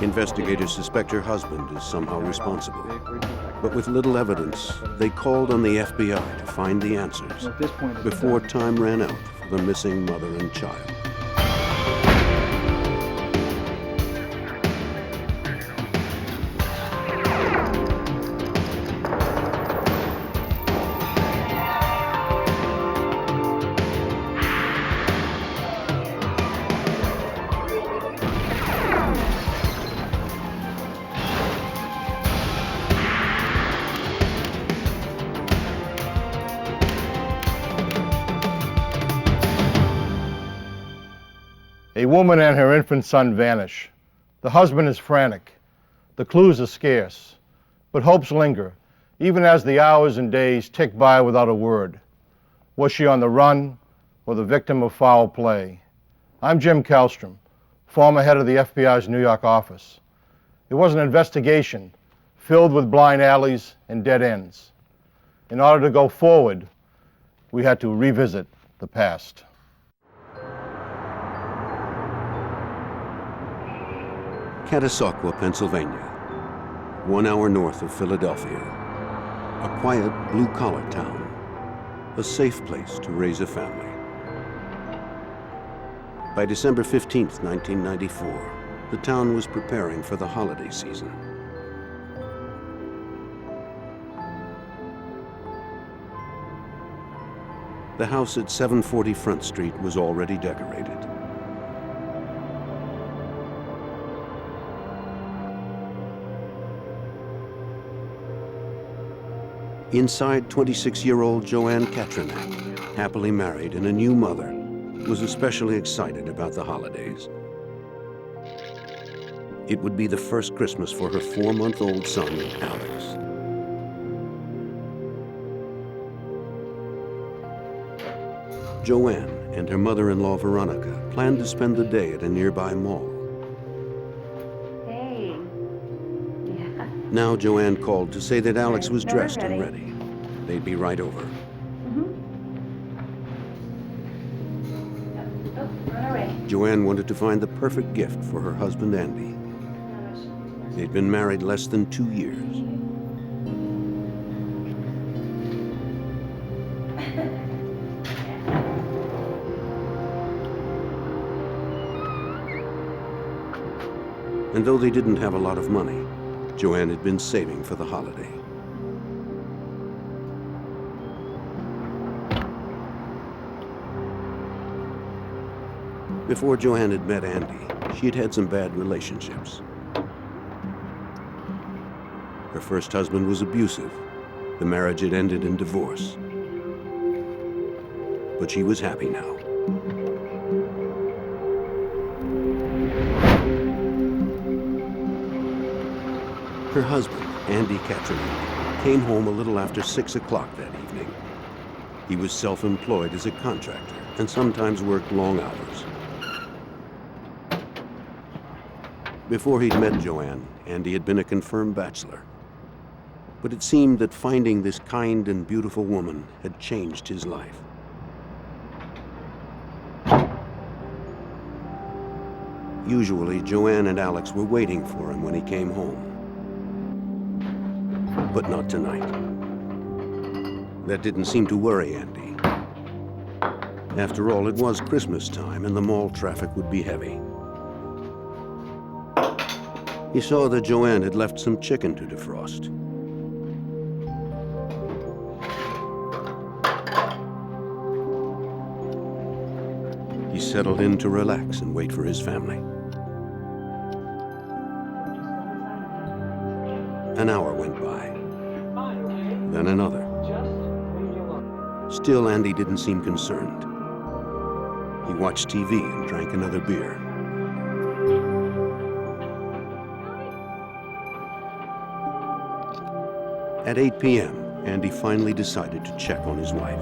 Investigators suspect her husband is somehow responsible. But with little evidence, they called on the FBI to find the answers before time ran out for the missing mother and child. A woman and her infant son vanish. The husband is frantic. The clues are scarce, but hopes linger, even as the hours and days tick by without a word. Was she on the run or the victim of foul play? I'm Jim Kallstrom, former head of the FBI's New York office. It was an investigation filled with blind alleys and dead ends. In order to go forward, we had to revisit the past. Catasauqua, Pennsylvania, 1 hour north of Philadelphia. A quiet, blue-collar town, a safe place to raise a family. By December 15th, 1994, the town was preparing for the holiday season. The house at 740 Front Street was already decorated. Inside, 26-year-old Joanne Katrinak, happily married and a new mother, was especially excited about the holidays. It would be the first Christmas for her 4-month-old son, Alex. Joanne and her mother-in-law, Veronica, planned to spend the day at a nearby mall. Hey. Yeah. Now Joanne called to say that Alex was dressed and ready. They'd be right over. Run away. Joanne wanted to find the perfect gift for her husband, Andy. They'd been married less than 2 years. And though they didn't have a lot of money, Joanne had been saving for the holiday. Before Joanne had met Andy, she had had some bad relationships. Her first husband was abusive. The marriage had ended in divorce. But she was happy now. Her husband, Andy Katrinak, came home a little after 6 o'clock that evening. He was self-employed as a contractor and sometimes worked long hours. Before he'd met Joanne, Andy had been a confirmed bachelor. But it seemed that finding this kind and beautiful woman had changed his life. Usually, Joanne and Alex were waiting for him when he came home. But not tonight. That didn't seem to worry Andy. After all, it was Christmas time and the mall traffic would be heavy. He saw that Joanne had left some chicken to defrost. He settled in to relax and wait for his family. An hour went by, then another. Still, Andy didn't seem concerned. He watched TV and drank another beer. At 8 p.m., Andy finally decided to check on his wife.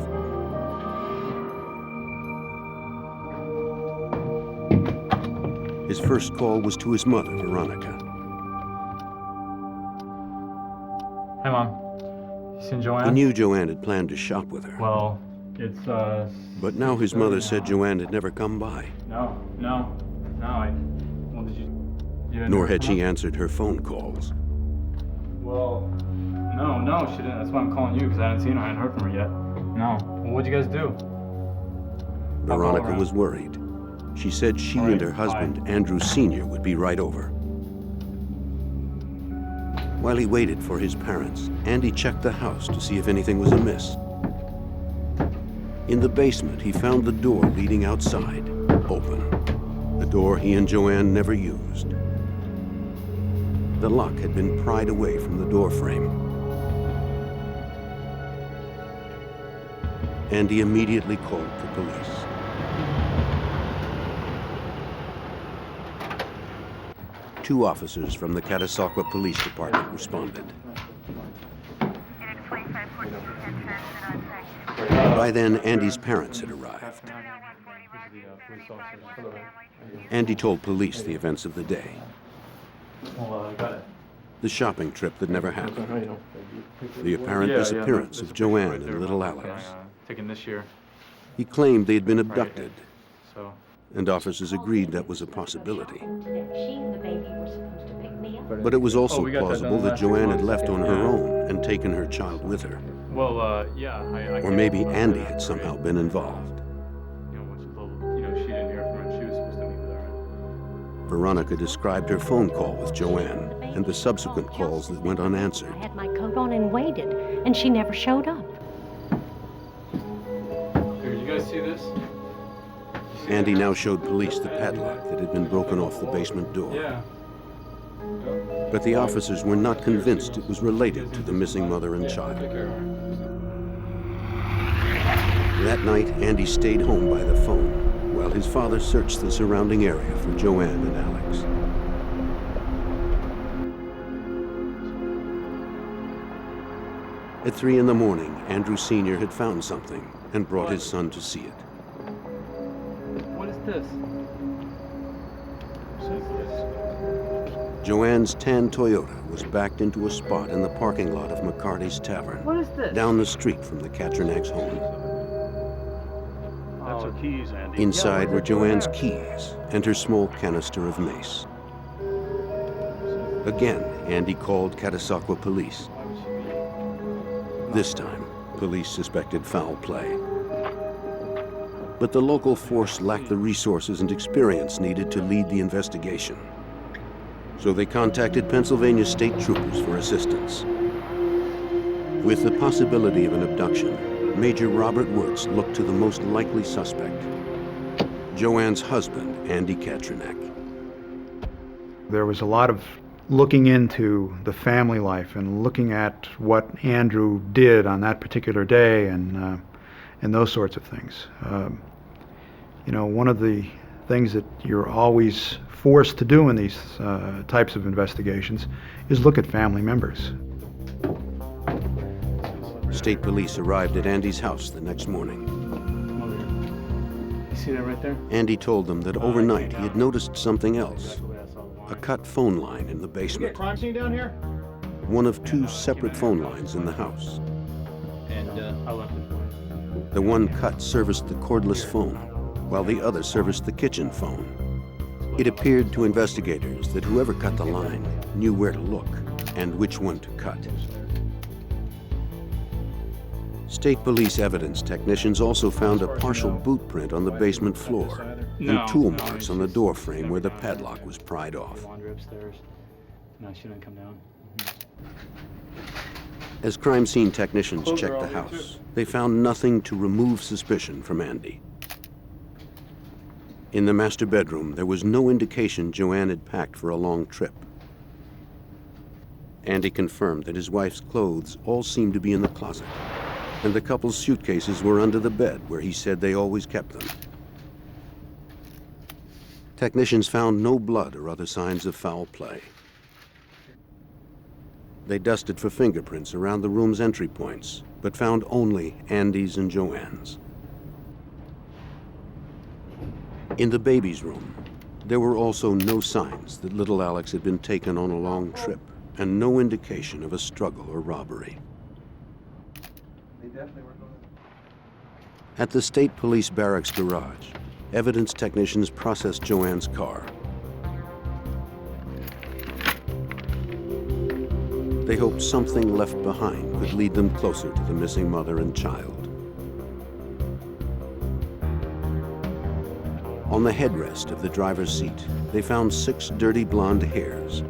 His first call was to his mother, Veronica. Hey, Mom. You seen Joanne? He knew Joanne had planned to shop with her. Well, it's, But now his mother said Joanne had never come by. No, well, did you didn't Nor had she answered her phone calls. Well, no, she didn't. That's why I'm calling you, because I hadn't seen her. I hadn't heard from her yet. No. Well, what'd you guys do? Veronica was worried. She said she and her husband, Andrew Sr., would be right over. While he waited for his parents, Andy checked the house to see if anything was amiss. In the basement, he found the door leading outside, open. A door he and Joanne never used. The lock had been pried away from the door frame. Andy immediately called the police. Two officers from the Catasauqua Police Department responded. By then, Andy's parents had arrived. Andy told police the events of the day. The shopping trip that never happened. The apparent disappearance of Joanne and little Alex. Taken this year. He claimed they had been abducted, and officers agreed that was a possibility. But it was also plausible that Joanne had left on her own and taken her child with her. Well, yeah. Or maybe Andy had somehow been involved. She didn't hear from her. She was supposed to meet with her. Veronica described her phone call with Joanne and the subsequent calls that went unanswered. I had my coat on and waited, and she never showed up. Here, you guys see this? Andy now showed police the padlock that had been broken off the basement door. Yeah. But the officers were not convinced it was related to the missing mother and child. That night, Andy stayed home by the phone while his father searched the surrounding area for Joanne and Alex. At 3 in the morning, Andrew Sr. had found something and brought his son to see it. What is this? Joanne's tan Toyota was backed into a spot in the parking lot of McCarty's Tavern, What is this? down the street from the Katrinak's home. That's her keys, Andy. Inside were Joanne's keys and her small canister of mace. Again, Andy called Catasauqua police. This time, police suspected foul play. But the local force lacked the resources and experience needed to lead the investigation. So they contacted Pennsylvania state troopers for assistance. With the possibility of an abduction, Major Robert Wirtz looked to the most likely suspect, Joanne's husband, Andy Katrinak. There was a lot of looking into the family life and looking at what Andrew did on that particular day and those sorts of things. One of the things that you're always forced to do in these types of investigations is look at family members. State police arrived at Andy's house the next morning. You see that right there? Andy told them that overnight he had noticed something else. A cut phone line in the basement. Crime scene down here? One of two separate phone lines in the house. And I left it for you. The one cut serviced the cordless phone, while the other serviced the kitchen phone. It appeared to investigators that whoever cut the line knew where to look and which one to cut. State police evidence technicians also found a partial boot print on the basement floor and tool marks on the door frame where the padlock was pried off. No, she didn't come down. As crime scene technicians checked the house, they found nothing to remove suspicion from Andy. In the master bedroom, there was no indication Joanne had packed for a long trip. Andy confirmed that his wife's clothes all seemed to be in the closet, and the couple's suitcases were under the bed where he said they always kept them. Technicians found no blood or other signs of foul play. They dusted for fingerprints around the room's entry points, but found only Andy's and Joanne's. In the baby's room, there were also no signs that little Alex had been taken on a long trip, and no indication of a struggle or robbery. At the state police barracks garage, evidence technicians processed Joanne's car. They hoped something left behind could lead them closer to the missing mother and child. On the headrest of the driver's seat, they found 6 dirty blonde hairs.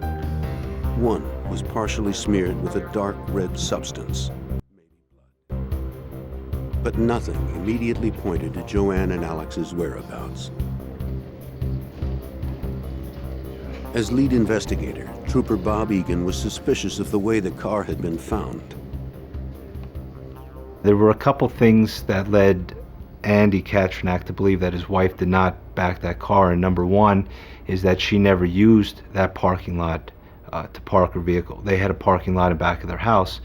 One was partially smeared with a dark red substance. But nothing immediately pointed to Joanne and Alex's whereabouts. As lead investigator, Trooper Bob Egan was suspicious of the way the car had been found. There were a couple things that led Andy Katrinak to believe that his wife did not back that car, and number one is that she never used that parking lot to park her vehicle. They had a parking lot in back of their house,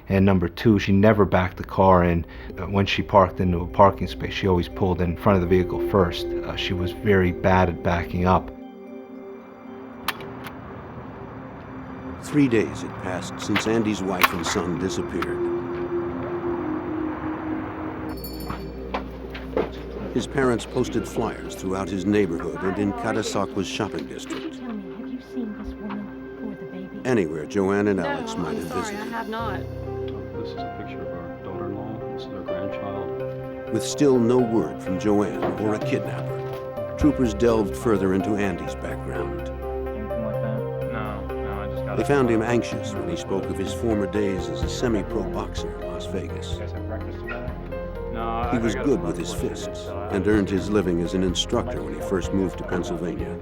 and number two, she never backed the car in. When she parked into a parking space, she always pulled in front of the vehicle first. She was very bad at backing up. 3 days had passed since Andy's wife and son disappeared. His parents posted flyers throughout his neighborhood and in Catasauqua's shopping district. Tell me, have you seen this woman or the baby? Anywhere Joanne and Alex might have Sorry, I visited. have not. This is a picture of our daughter-in-law. This is our grandchild. With still no word from Joanne or a kidnapper, troopers delved further into Andy's background. Anything like that? No, I just got They found him anxious when he spoke of his former days as a semi-pro boxer in Las Vegas. You guys have breakfast together? No, He was good with his fists and earned his living as an instructor when he first moved to Pennsylvania.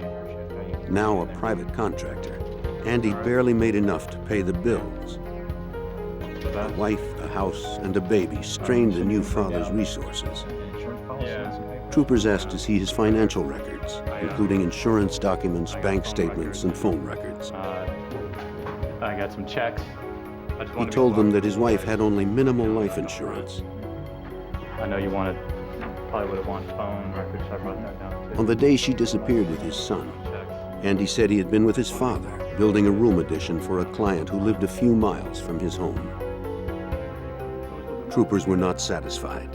Now a private contractor, Andy barely made enough to pay the bills. A wife, a house, and a baby strained the new father's resources. Troopers asked to see his financial records, including insurance documents, bank statements, and phone records. I got some checks. He told them that his wife had only minimal life insurance. I know you probably would have wanted phone records, so I brought that down too. On the day she disappeared with his son, Andy said he had been with his father, building a room addition for a client who lived a few miles from his home. Troopers were not satisfied.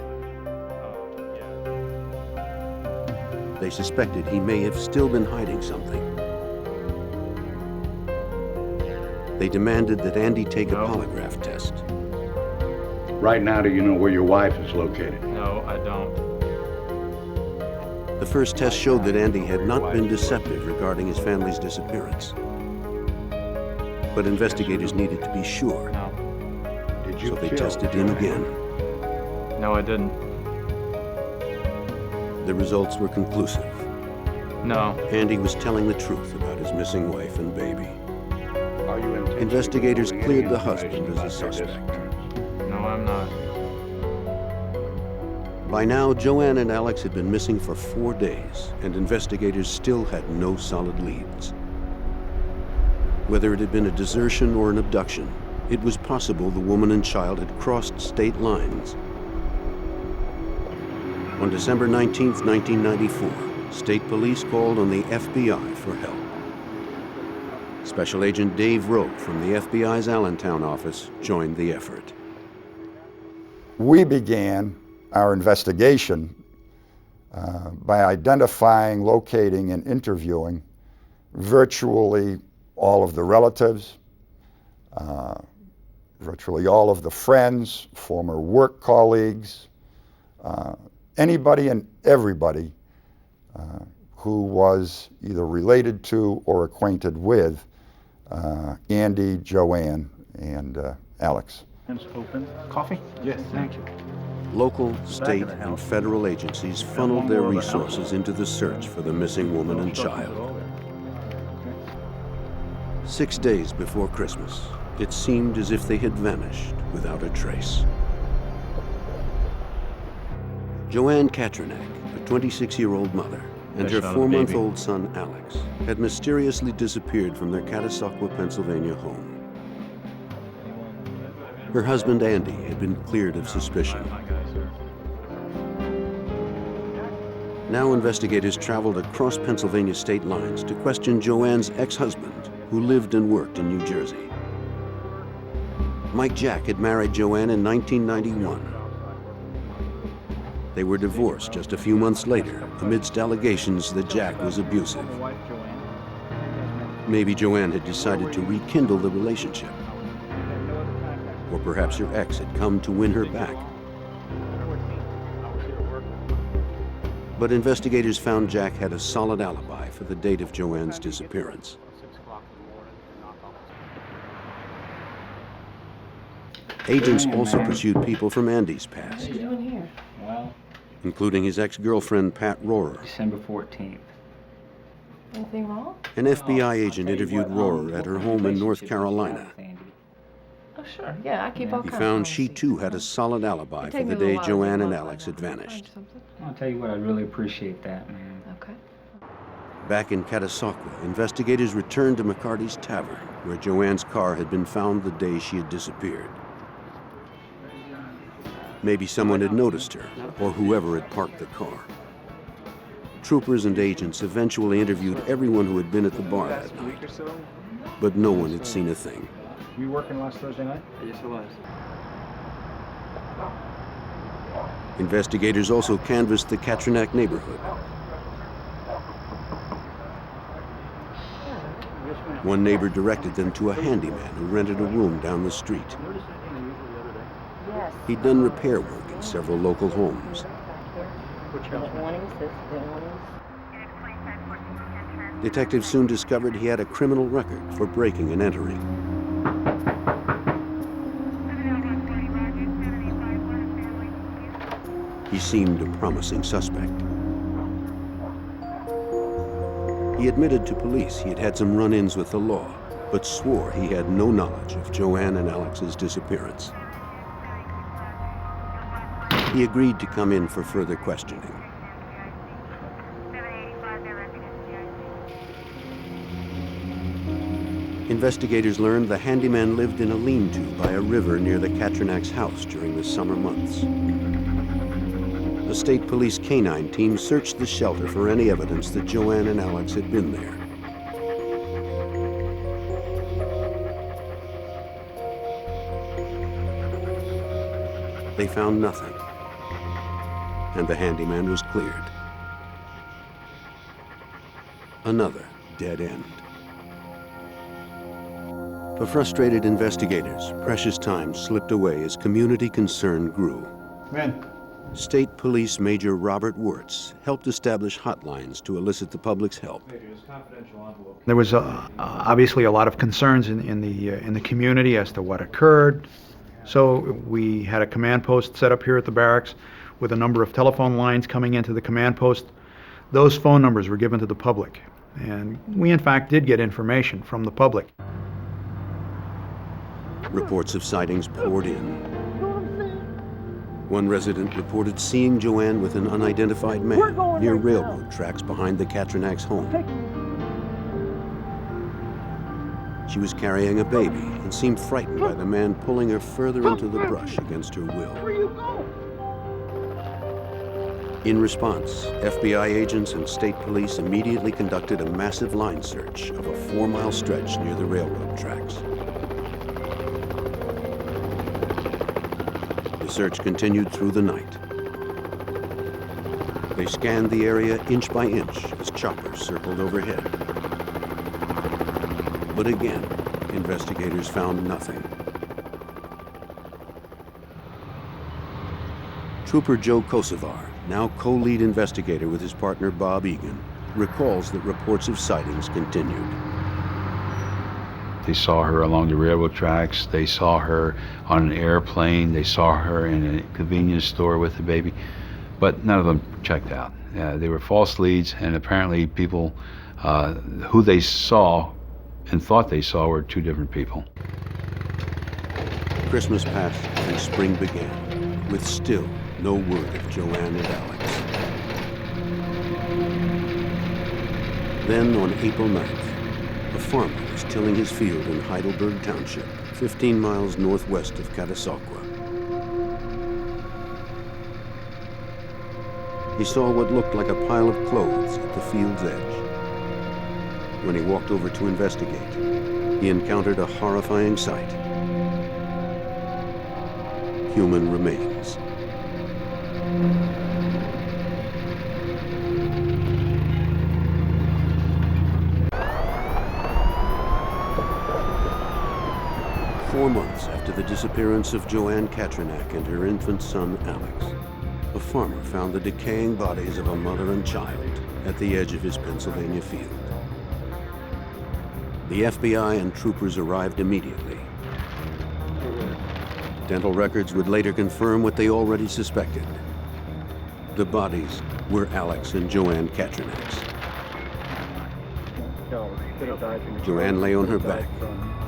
They suspected he may have still been hiding something. They demanded that Andy take a polygraph test. Right now, do you know where your wife is located? No, I don't. The first test showed that Andy had not been deceptive regarding his family's disappearance. But investigators needed to be sure. Did you So they kill tested him again. No, I didn't. The results were conclusive. No. Andy was telling the truth about his missing wife and baby. Are you intentionally Investigators withholding cleared any the husband information as a about their suspect. No, I'm not. By now, Joanne and Alex had been missing for 4 days, and investigators still had no solid leads. Whether it had been a desertion or an abduction, it was possible the woman and child had crossed state lines. On December 19, 1994, state police called on the FBI for help. Special Agent Dave Rowe from the FBI's Allentown office joined the effort. We began our investigation by identifying, locating, and interviewing virtually all of the relatives, virtually all of the friends, former work colleagues, anybody and everybody who was either related to or acquainted with Andy, Joanne, and Alex. Hands open. Coffee? Yes, thank you. Local, state, and federal agencies funneled their resources into the search for the missing woman and child. 6 days before Christmas, it seemed as if they had vanished without a trace. Joanne Katrinak, a 26-year-old mother, and her 4-month-old son, Alex, had mysteriously disappeared from their Catasauqua, Pennsylvania home. Her husband, Andy, had been cleared of suspicion. Now investigators traveled across Pennsylvania state lines to question Joanne's ex-husband, who lived and worked in New Jersey. Mike Jack had married Joanne in 1991. They were divorced just a few months later, amidst allegations that Jack was abusive. Maybe Joanne had decided to rekindle the relationship. Or perhaps her ex had come to win her back. But investigators found Jack had a solid alibi for the date of Joanne's disappearance. Agents also pursued people from Andy's past, What are you doing here? Well, including his ex-girlfriend, Pat Rohrer. December 14th. Anything wrong? An FBI agent interviewed Rohrer at her home in North Carolina. Oh, sure. Yeah, I keep all He kinds found of she too had a solid alibi for the day Joanne and Alex had vanished. I'll tell you what, I really appreciate that, man. Okay. Back in Catasauqua, investigators returned to McCarty's Tavern, where Joanne's car had been found the day she had disappeared. Maybe someone had noticed her, or whoever had parked the car. Troopers and agents eventually interviewed everyone who had been at the bar that night, but no one had seen a thing. Were you working last Thursday night? Yes, I was. Investigators also canvassed the Katrinac neighborhood. One neighbor directed them to a handyman who rented a room down the street. He'd done repair work in several local homes. Detectives soon discovered he had a criminal record for breaking and entering. He seemed a promising suspect. He admitted to police he had had some run-ins with the law, but swore he had no knowledge of Joanne and Alex's disappearance. He agreed to come in for further questioning. Investigators learned the handyman lived in a lean-to by a river near the Katrinac's house during the summer months. A state police canine team searched the shelter for any evidence that Joanne and Alex had been there. They found nothing, and the handyman was cleared. Another dead end. For frustrated investigators, precious time slipped away as community concern grew. Man. State Police Major Robert Wirtz helped establish hotlines to elicit the public's help. There was obviously a lot of concerns in the community as to what occurred. So we had a command post set up here at the barracks with a number of telephone lines coming into the command post. Those phone numbers were given to the public, and we in fact did get information from the public. Reports of sightings poured in. One resident reported seeing Joanne with an unidentified man near railroad tracks behind the Katrinac's home. She was carrying a baby and seemed frightened by the man pulling her further into the brush against her will. In response, FBI agents and state police immediately conducted a massive line search of a 4-mile stretch near the railroad tracks. The search continued through the night. They scanned the area inch by inch as choppers circled overhead. But again, investigators found nothing. Trooper Joe Kosovar, now co-lead investigator with his partner Bob Egan, recalls that reports of sightings continued. They saw her along the railroad tracks, they saw her on an airplane, they saw her in a convenience store with the baby, but none of them checked out. They were false leads, and apparently people who they saw and thought they saw were two different people. Christmas passed and spring began, with still no word of Joanne and Alex. Then on April 9th, a farmer was tilling his field in Heidelberg Township, 15 miles northwest of Catasauqua. He saw what looked like a pile of clothes at the field's edge. When he walked over to investigate, he encountered a horrifying sight. Human remains. Four months after the disappearance of Joanne Katrinac and her infant son, Alex, a farmer found the decaying bodies of a mother and child at the edge of his Pennsylvania field. The FBI and troopers arrived immediately. Dental records would later confirm what they already suspected. The bodies were Alex and Joanne Katrinak's. Joanne lay on her back,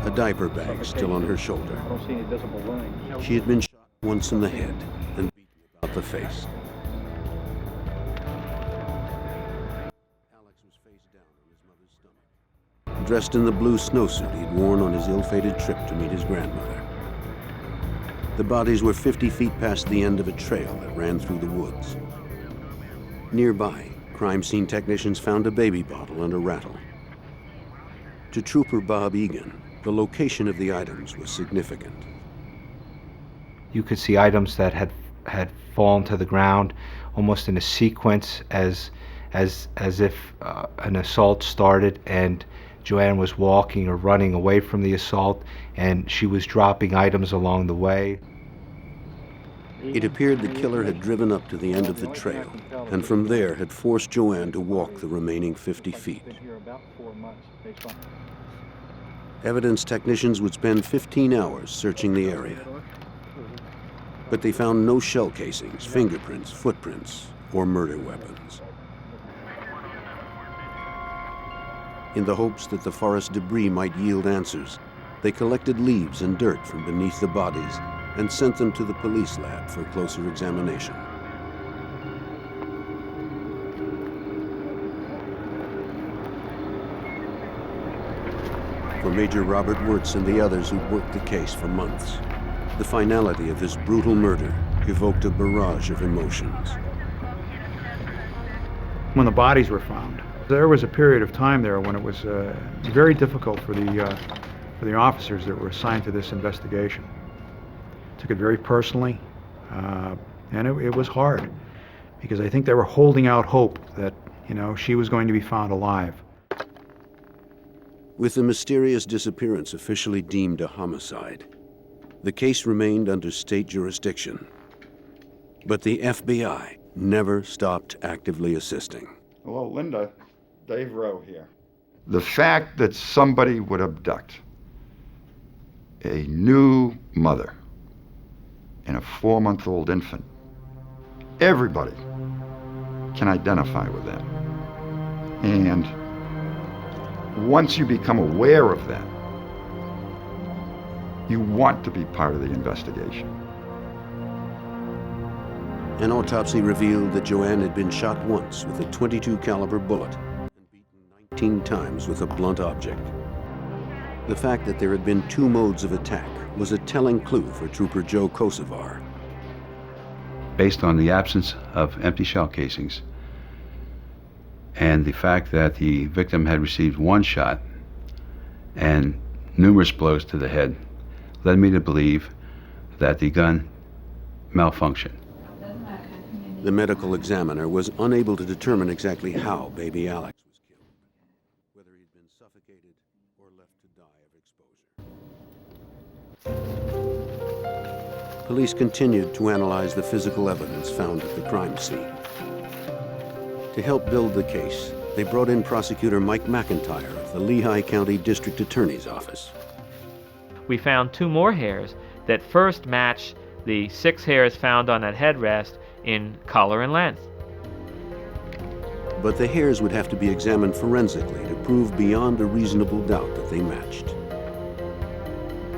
a diaper bag still on her shoulder. I don't see any visible wounds. She had been shot once in the head and beaten about the face. Alex was face down on his mother's stomach, dressed in the blue snowsuit he'd worn on his ill-fated trip to meet his grandmother. The bodies were 50 feet past the end of a trail that ran through the woods. Nearby, crime scene technicians found a baby bottle and a rattle. To Trooper Bob Egan, the location of the items was significant. You could see items that had fallen to the ground almost in a sequence as if an assault started and Joanne was walking or running away from the assault and she was dropping items along the way. It appeared the killer had driven up to the end of the trail and from there had forced Joanne to walk the remaining 50 feet. Evidence technicians would spend 15 hours searching the area, but they found no shell casings, fingerprints, footprints, or murder weapons. In the hopes that the forest debris might yield answers, they collected leaves and dirt from beneath the bodies and sent them to the police lab for closer examination. For Major Robert Wirtz and the others who'd worked the case for months, the finality of this brutal murder evoked a barrage of emotions. When the bodies were found, there was a period of time there when it was very difficult for the officers that were assigned to this investigation. Took it very personally, and it was hard because I think they were holding out hope that, you know, she was going to be found alive. With the mysterious disappearance officially deemed a homicide, the case remained under state jurisdiction. But the FBI never stopped actively assisting. Hello, Linda. Dave Rowe here. The fact that somebody would abduct a new mother and a 4-month-old infant, everybody can identify with that. And once you become aware of that, you want to be part of the investigation. An autopsy revealed that Joanne had been shot once with a .22 caliber bullet and beaten 19 times with a blunt object. The fact that there had been 2 modes of attack was a telling clue for Trooper Joe Kosovar. Based on the absence of empty shell casings and the fact that the victim had received 1 shot and numerous blows to the head, led me to believe that the gun malfunctioned. The medical examiner was unable to determine exactly how baby Alex was killed, whether he'd been suffocated or left to die of exposure. Police continued to analyze the physical evidence found at the crime scene. To help build the case, they brought in prosecutor Mike McIntyre of the Lehigh County District Attorney's Office. We found 2 more hairs that first match the 6 hairs found on that headrest in color and length. But the hairs would have to be examined forensically to prove beyond a reasonable doubt that they matched.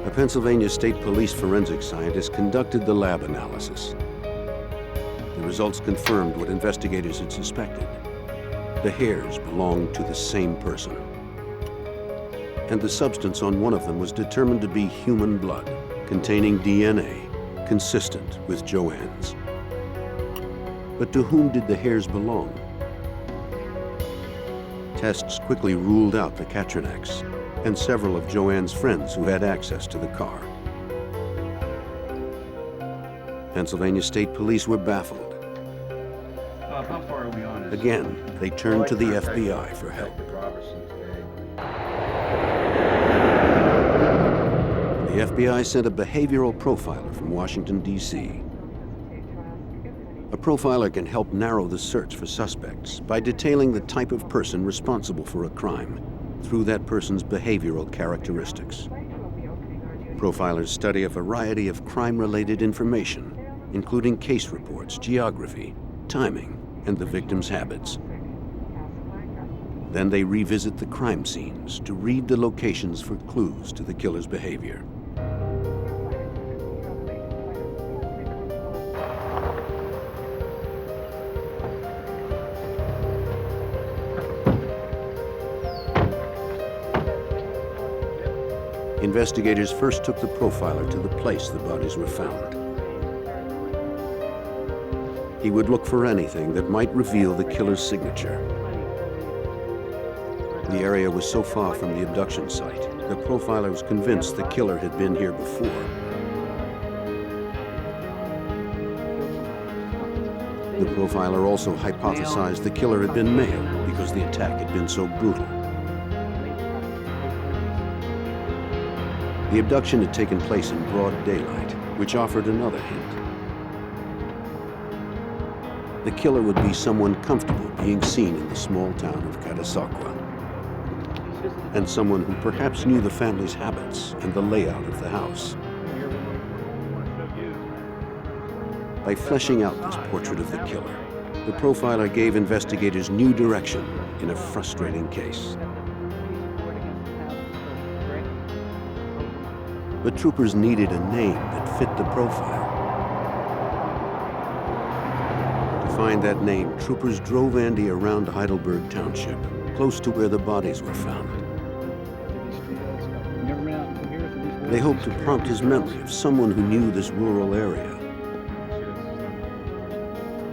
A Pennsylvania State Police forensic scientist conducted the lab analysis. The results confirmed what investigators had suspected. The hairs belonged to the same person. And the substance on one of them was determined to be human blood, containing DNA consistent with Joanne's. But to whom did the hairs belong? Tests quickly ruled out the Katrinaks and several of Joanne's friends who had access to the car. Pennsylvania State Police were baffled. How far are we on it? Again, they turned to the FBI for help. The FBI sent a behavioral profiler from Washington, D.C. A profiler can help narrow the search for suspects by detailing the type of person responsible for a crime through that person's behavioral characteristics. Profilers study a variety of crime-related information, including case reports, geography, timing, and the victim's habits. Then they revisit the crime scenes to read the locations for clues to the killer's behavior. Investigators first took the profiler to the place the bodies were found. He would look for anything that might reveal the killer's signature. The area was so far from the abduction site, the profiler was convinced the killer had been here before. The profiler also hypothesized the killer had been male because the attack had been so brutal. The abduction had taken place in broad daylight, which offered another hint. The killer would be someone comfortable being seen in the small town of Catasauqua, and someone who perhaps knew the family's habits and the layout of the house. By fleshing out this portrait of the killer, the profiler gave investigators new direction in a frustrating case. But troopers needed a name that fit the profile. To find that name, troopers drove Andy around Heidelberg Township, close to where the bodies were found. They hoped to prompt his memory of someone who knew this rural area.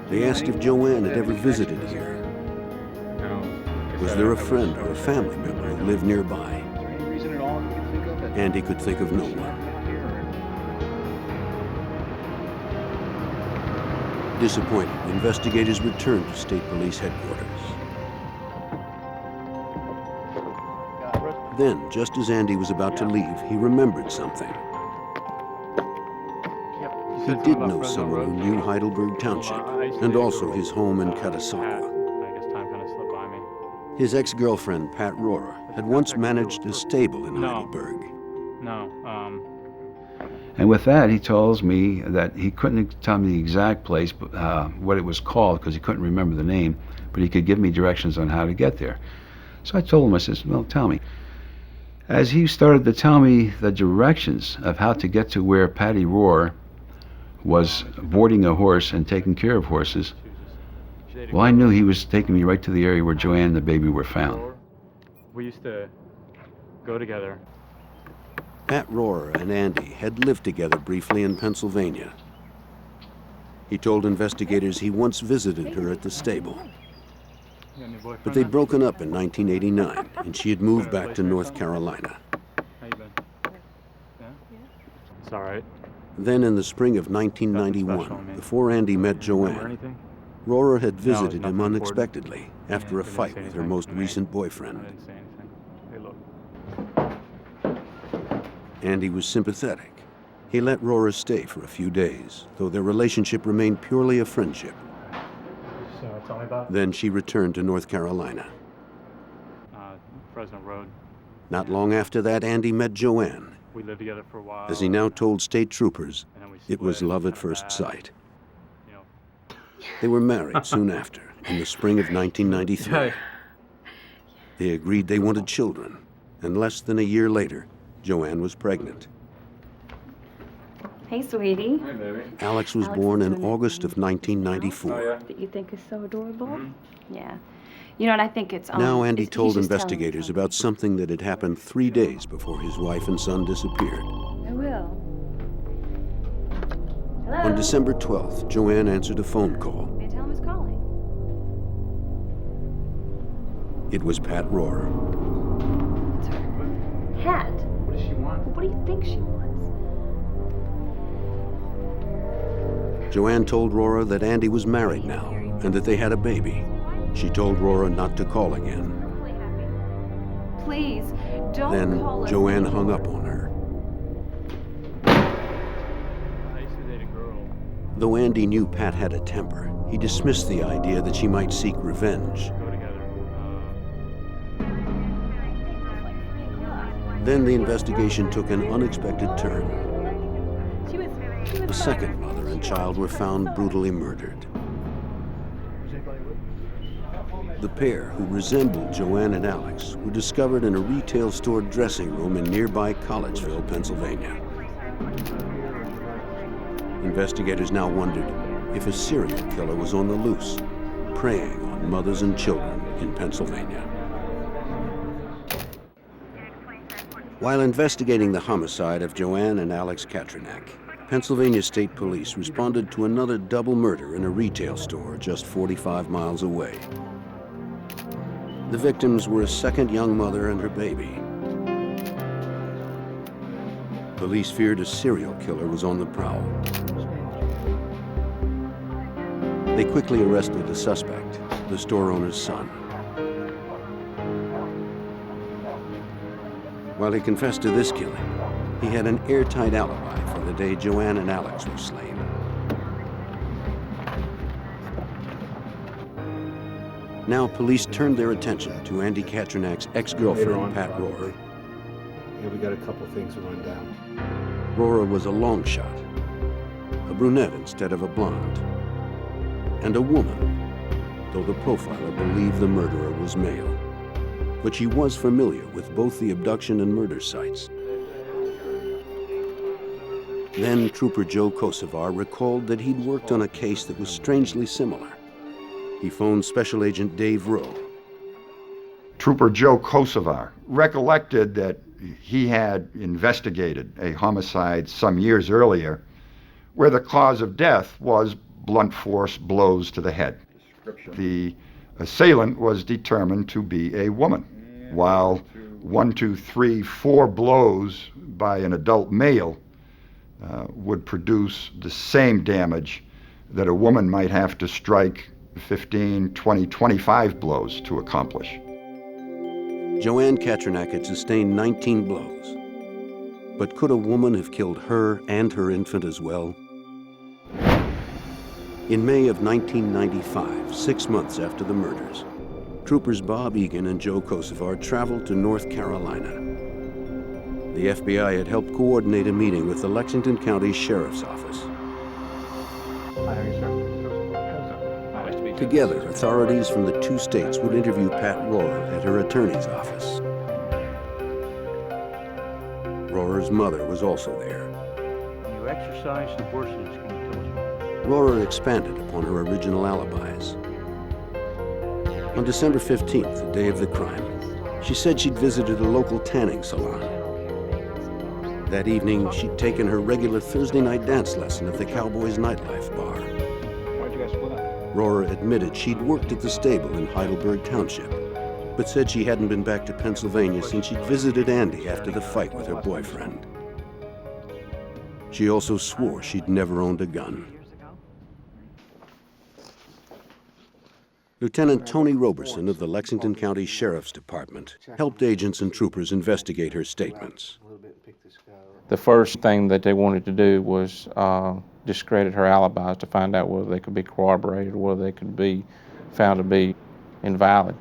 They asked if Joanne had ever visited here. Was there a friend or a family member who lived nearby? Andy could think of no one. Disappointed, investigators returned to State Police headquarters. Then, just as Andy was about to leave, he remembered something. He did know someone who knew Heidelberg Township, and also his home in Catasauqua. His ex-girlfriend, Pat Rohrer, had once managed a stable in Heidelberg. And with that, he tells me that he couldn't tell me the exact place, what it was called, because he couldn't remember the name, but he could give me directions on how to get there. So I told him, I said, well, tell me. As he started to tell me the directions of how to get to where Patty Rohrer was boarding a horse and taking care of horses, well, I knew he was taking me right to the area where Joanne and the baby were found. We used to go together. Pat Rohrer and Andy had lived together briefly in Pennsylvania. He told investigators he once visited her at the stable. But they'd broken up in 1989, and she had moved back to North Carolina. How you been? Yeah? It's all right. Then in the spring of 1991, before Andy met Joanne, Rohrer had visited him unexpectedly after a fight with her most recent boyfriend. Andy was sympathetic. He let Rohrer stay for a few days, though their relationship remained purely a friendship. So tell me about it. Then she returned to North Carolina. Fresno Road. Not long after that, Andy met Joanne. We lived together for a while. As he now told state troopers, it was love at first sight. They were married soon after, in the spring of 1993. They agreed they wanted children, and less than a year later, Joanne was pregnant. Hey, sweetie. Hey, baby. Alex was born in August of 1994. That you think is so adorable? Yeah. You know what I think it's Now Andy he's told just telling investigators about something that had happened 3 days before his wife and son disappeared. I will. Hello? On December 12th, Joanne answered a phone call. May I tell him who's calling? It was Pat Rohrer. It's her. Pat. What does she want? What do you think she wants? Joanne told Rohrer that Andy was married now and that they had a baby. She told Rohrer not to call again. Please, don't Then call us. Joanne hung up on her. I used to date a girl. Though Andy knew Pat had a temper, he dismissed the idea that she might seek revenge. Then the investigation took an unexpected turn. A second mother and child were found brutally murdered. The pair, who resembled Joanne and Alex, were discovered in a retail store dressing room in nearby Collegeville, Pennsylvania. Investigators now wondered if a serial killer was on the loose, preying on mothers and children in Pennsylvania. While investigating the homicide of Joanne and Alex Katranak, Pennsylvania State Police responded to another double murder in a retail store just 45 miles away. The victims were a second young mother and her baby. Police feared a serial killer was on the prowl. They quickly arrested the suspect, the store owner's son. While he confessed to this killing, he had an airtight alibi for the day Joanne and Alex were slain. Now police turned their attention to Andy Katranak's ex-girlfriend, Pat Rohrer. Yeah, we got a couple things to run down. Rohrer was a long shot, a brunette instead of a blonde, and a woman, though the profiler believed the murderer was male. But she was familiar with both the abduction and murder sites. Then Trooper Joe Kosovar recalled that he'd worked on a case that was strangely similar. He phoned Special Agent Dave Rowe. Trooper Joe Kosovar recollected that he had investigated a homicide some years earlier where the cause of death was blunt force blows to the head. The assailant was determined to be a woman, while 1, 2, 3, 4 blows by an adult male would produce the same damage that a woman might have to strike 15, 20, 25 blows to accomplish. Joanne Katranak had sustained 19 blows. But could a woman have killed her and her infant as well? In May of 1995, 6 months after the murders, troopers Bob Egan and Joe Kosovar traveled to North Carolina. The FBI had helped coordinate a meeting with the Lexington County Sheriff's Office. Together, authorities from the 2 states would interview Pat Rohrer at her attorney's office. Rohrer's mother was also there. You exercised abortions. Can you tell us more? Rohrer expanded upon her original alibis. On December 15th, the day of the crime, she said she'd visited a local tanning salon. That evening, she'd taken her regular Thursday night dance lesson at the Cowboys Nightlife bar. Why'd you guys split up? Rohrer admitted she'd worked at the stable in Heidelberg Township, but said she hadn't been back to Pennsylvania since she'd visited Andy after the fight with her boyfriend. She also swore she'd never owned a gun. Lieutenant Tony Roberson of the Lexington County Sheriff's Department helped agents and troopers investigate her statements. The first thing that they wanted to do was discredit her alibis to find out whether they could be corroborated or whether they could be found to be invalid.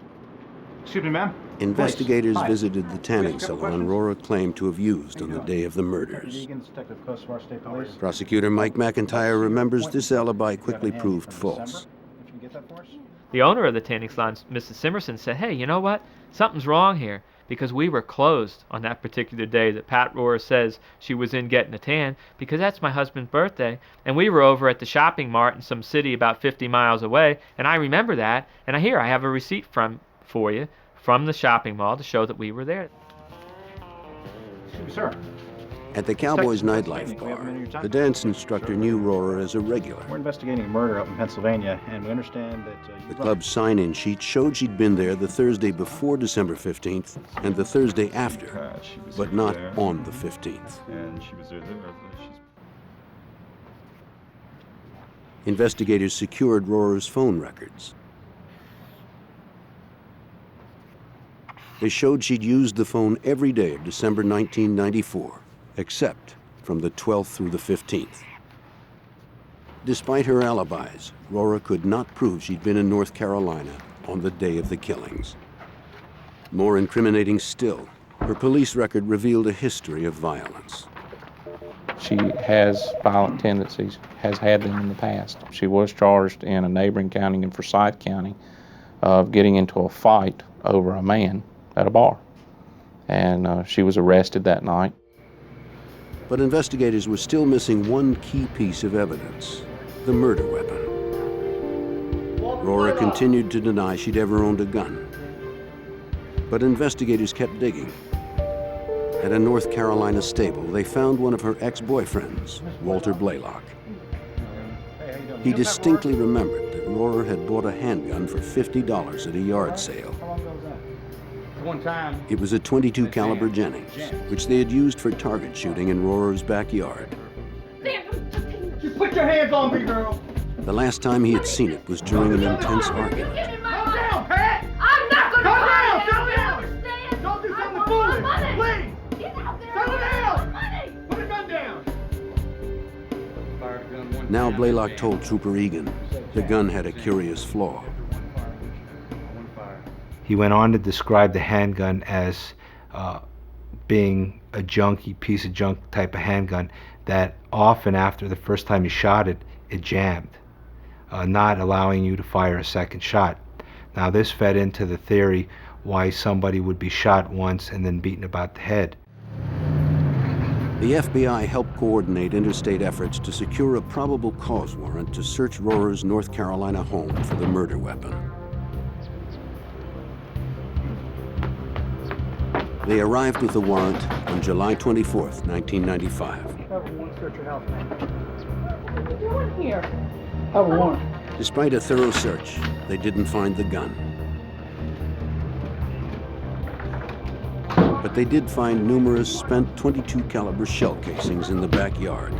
Excuse me, ma'am. Investigators Hi. visited the tanning Please, couple salon Rohrer claimed to have used on the day of the murders. Detective Kosovar, State Police. Prosecutor Mike McIntyre remembers this alibi quickly proved false. If you can get that for us. The owner of the tanning salon, Mrs. Simerson, said, hey, you know what? Something's wrong here, because we were closed on that particular day that Pat Rohrer says she was in getting a tan, because that's my husband's birthday, and we were over at the shopping mart in some city about 50 miles away, and I remember that, and I have a receipt for you from the shopping mall to show that we were there. Excuse me, sir. At the Cowboys Nightlife bar, the dance instructor knew Rohrer as a regular. We're investigating a murder up in Pennsylvania, and we understand that The club's sign-in sheet showed she'd been there the Thursday before December 15th and the Thursday after, but not on the 15th. And she was there. Investigators secured Rohrer's phone records. They showed she'd used the phone every day of December 1994, except from the 12th through the 15th. Despite her alibis, Rora could not prove she'd been in North Carolina on the day of the killings. More incriminating still, her police record revealed a history of violence. She has violent tendencies, has had them in the past. She was charged in a neighboring county, in Forsyth County, of getting into a fight over a man at a bar. And she was arrested that night. But investigators were still missing one key piece of evidence, the murder weapon. Rora continued to deny she'd ever owned a gun. But investigators kept digging. At a North Carolina stable, they found one of her ex-boyfriends, Walter Blaylock. He distinctly remembered that Rora had bought a handgun for $50 at a yard sale. It was a .22 caliber Jennings, which they had used for target shooting in Rora's backyard. Just put your hands on me, girl. The last time he had seen it was during an intense argument. Calm down, Pat. I'm not going to calm down. Calm down. Don't do something foolish. Please. Settle down. Put a gun down. Now Blaylock told Trooper Egan the gun had a curious flaw. He went on to describe the handgun as being a junky piece of junk type of handgun that often after the first time you shot it, it jammed, not allowing you to fire a second shot. Now this fed into the theory why somebody would be shot once and then beaten about the head. The FBI helped coordinate interstate efforts to secure a probable cause warrant to search Rora's North Carolina home for the murder weapon. They arrived with the warrant on July 24th, 1995. Search your house, man. What are you doing here? I have a warrant. Despite a thorough search, they didn't find the gun. But they did find numerous spent .22 caliber shell casings in the backyard.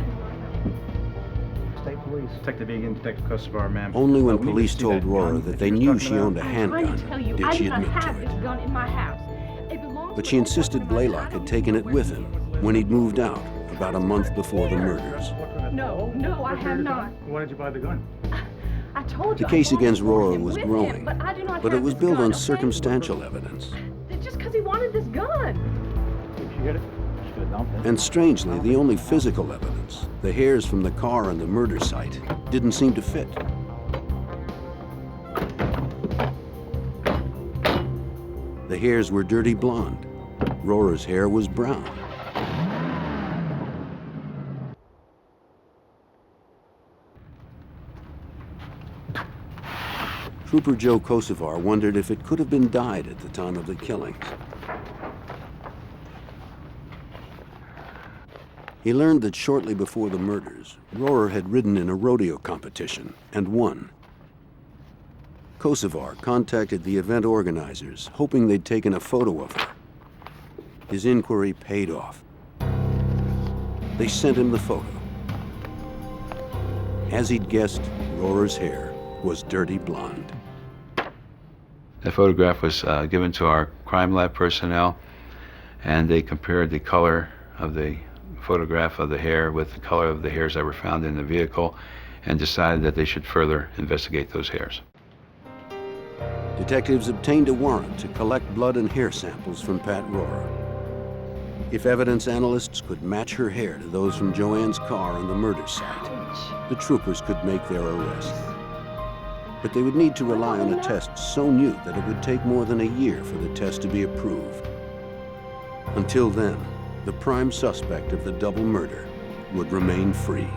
State Police. Detective Egan, Detective Kosovar, ma'am. Only when police told Rora that they knew she owned a handgun did she admit to it. Gun in my house. But she insisted Blaylock had taken it with him when he'd moved out about a month before the murders. No, I have not. Why did you buy the gun? I told you. The case against Rora was with growing, him, but it was built on circumstantial evidence. Just because he wanted this gun. Did she hit it? She could have dumped it. And strangely, the only physical evidence, the hairs from the car on the murder site, didn't seem to fit. The hairs were dirty blonde. Rora's hair was brown. Trooper Joe Kosovar wondered if it could have been dyed at the time of the killings. He learned that shortly before the murders, Rora had ridden in a rodeo competition and won. Kosovar contacted the event organizers, hoping they'd taken a photo of her. His inquiry paid off. They sent him the photo. As he'd guessed, Rora's hair was dirty blonde. The photograph was given to our crime lab personnel, and they compared the color of the photograph of the hair with the color of the hairs that were found in the vehicle and decided that they should further investigate those hairs. Detectives obtained a warrant to collect blood and hair samples from Pat Rora. If evidence analysts could match her hair to those from Joanne's car on the murder site, the troopers could make their arrest. But they would need to rely on a test so new that it would take more than a year for the test to be approved. Until then, the prime suspect of the double murder would remain free.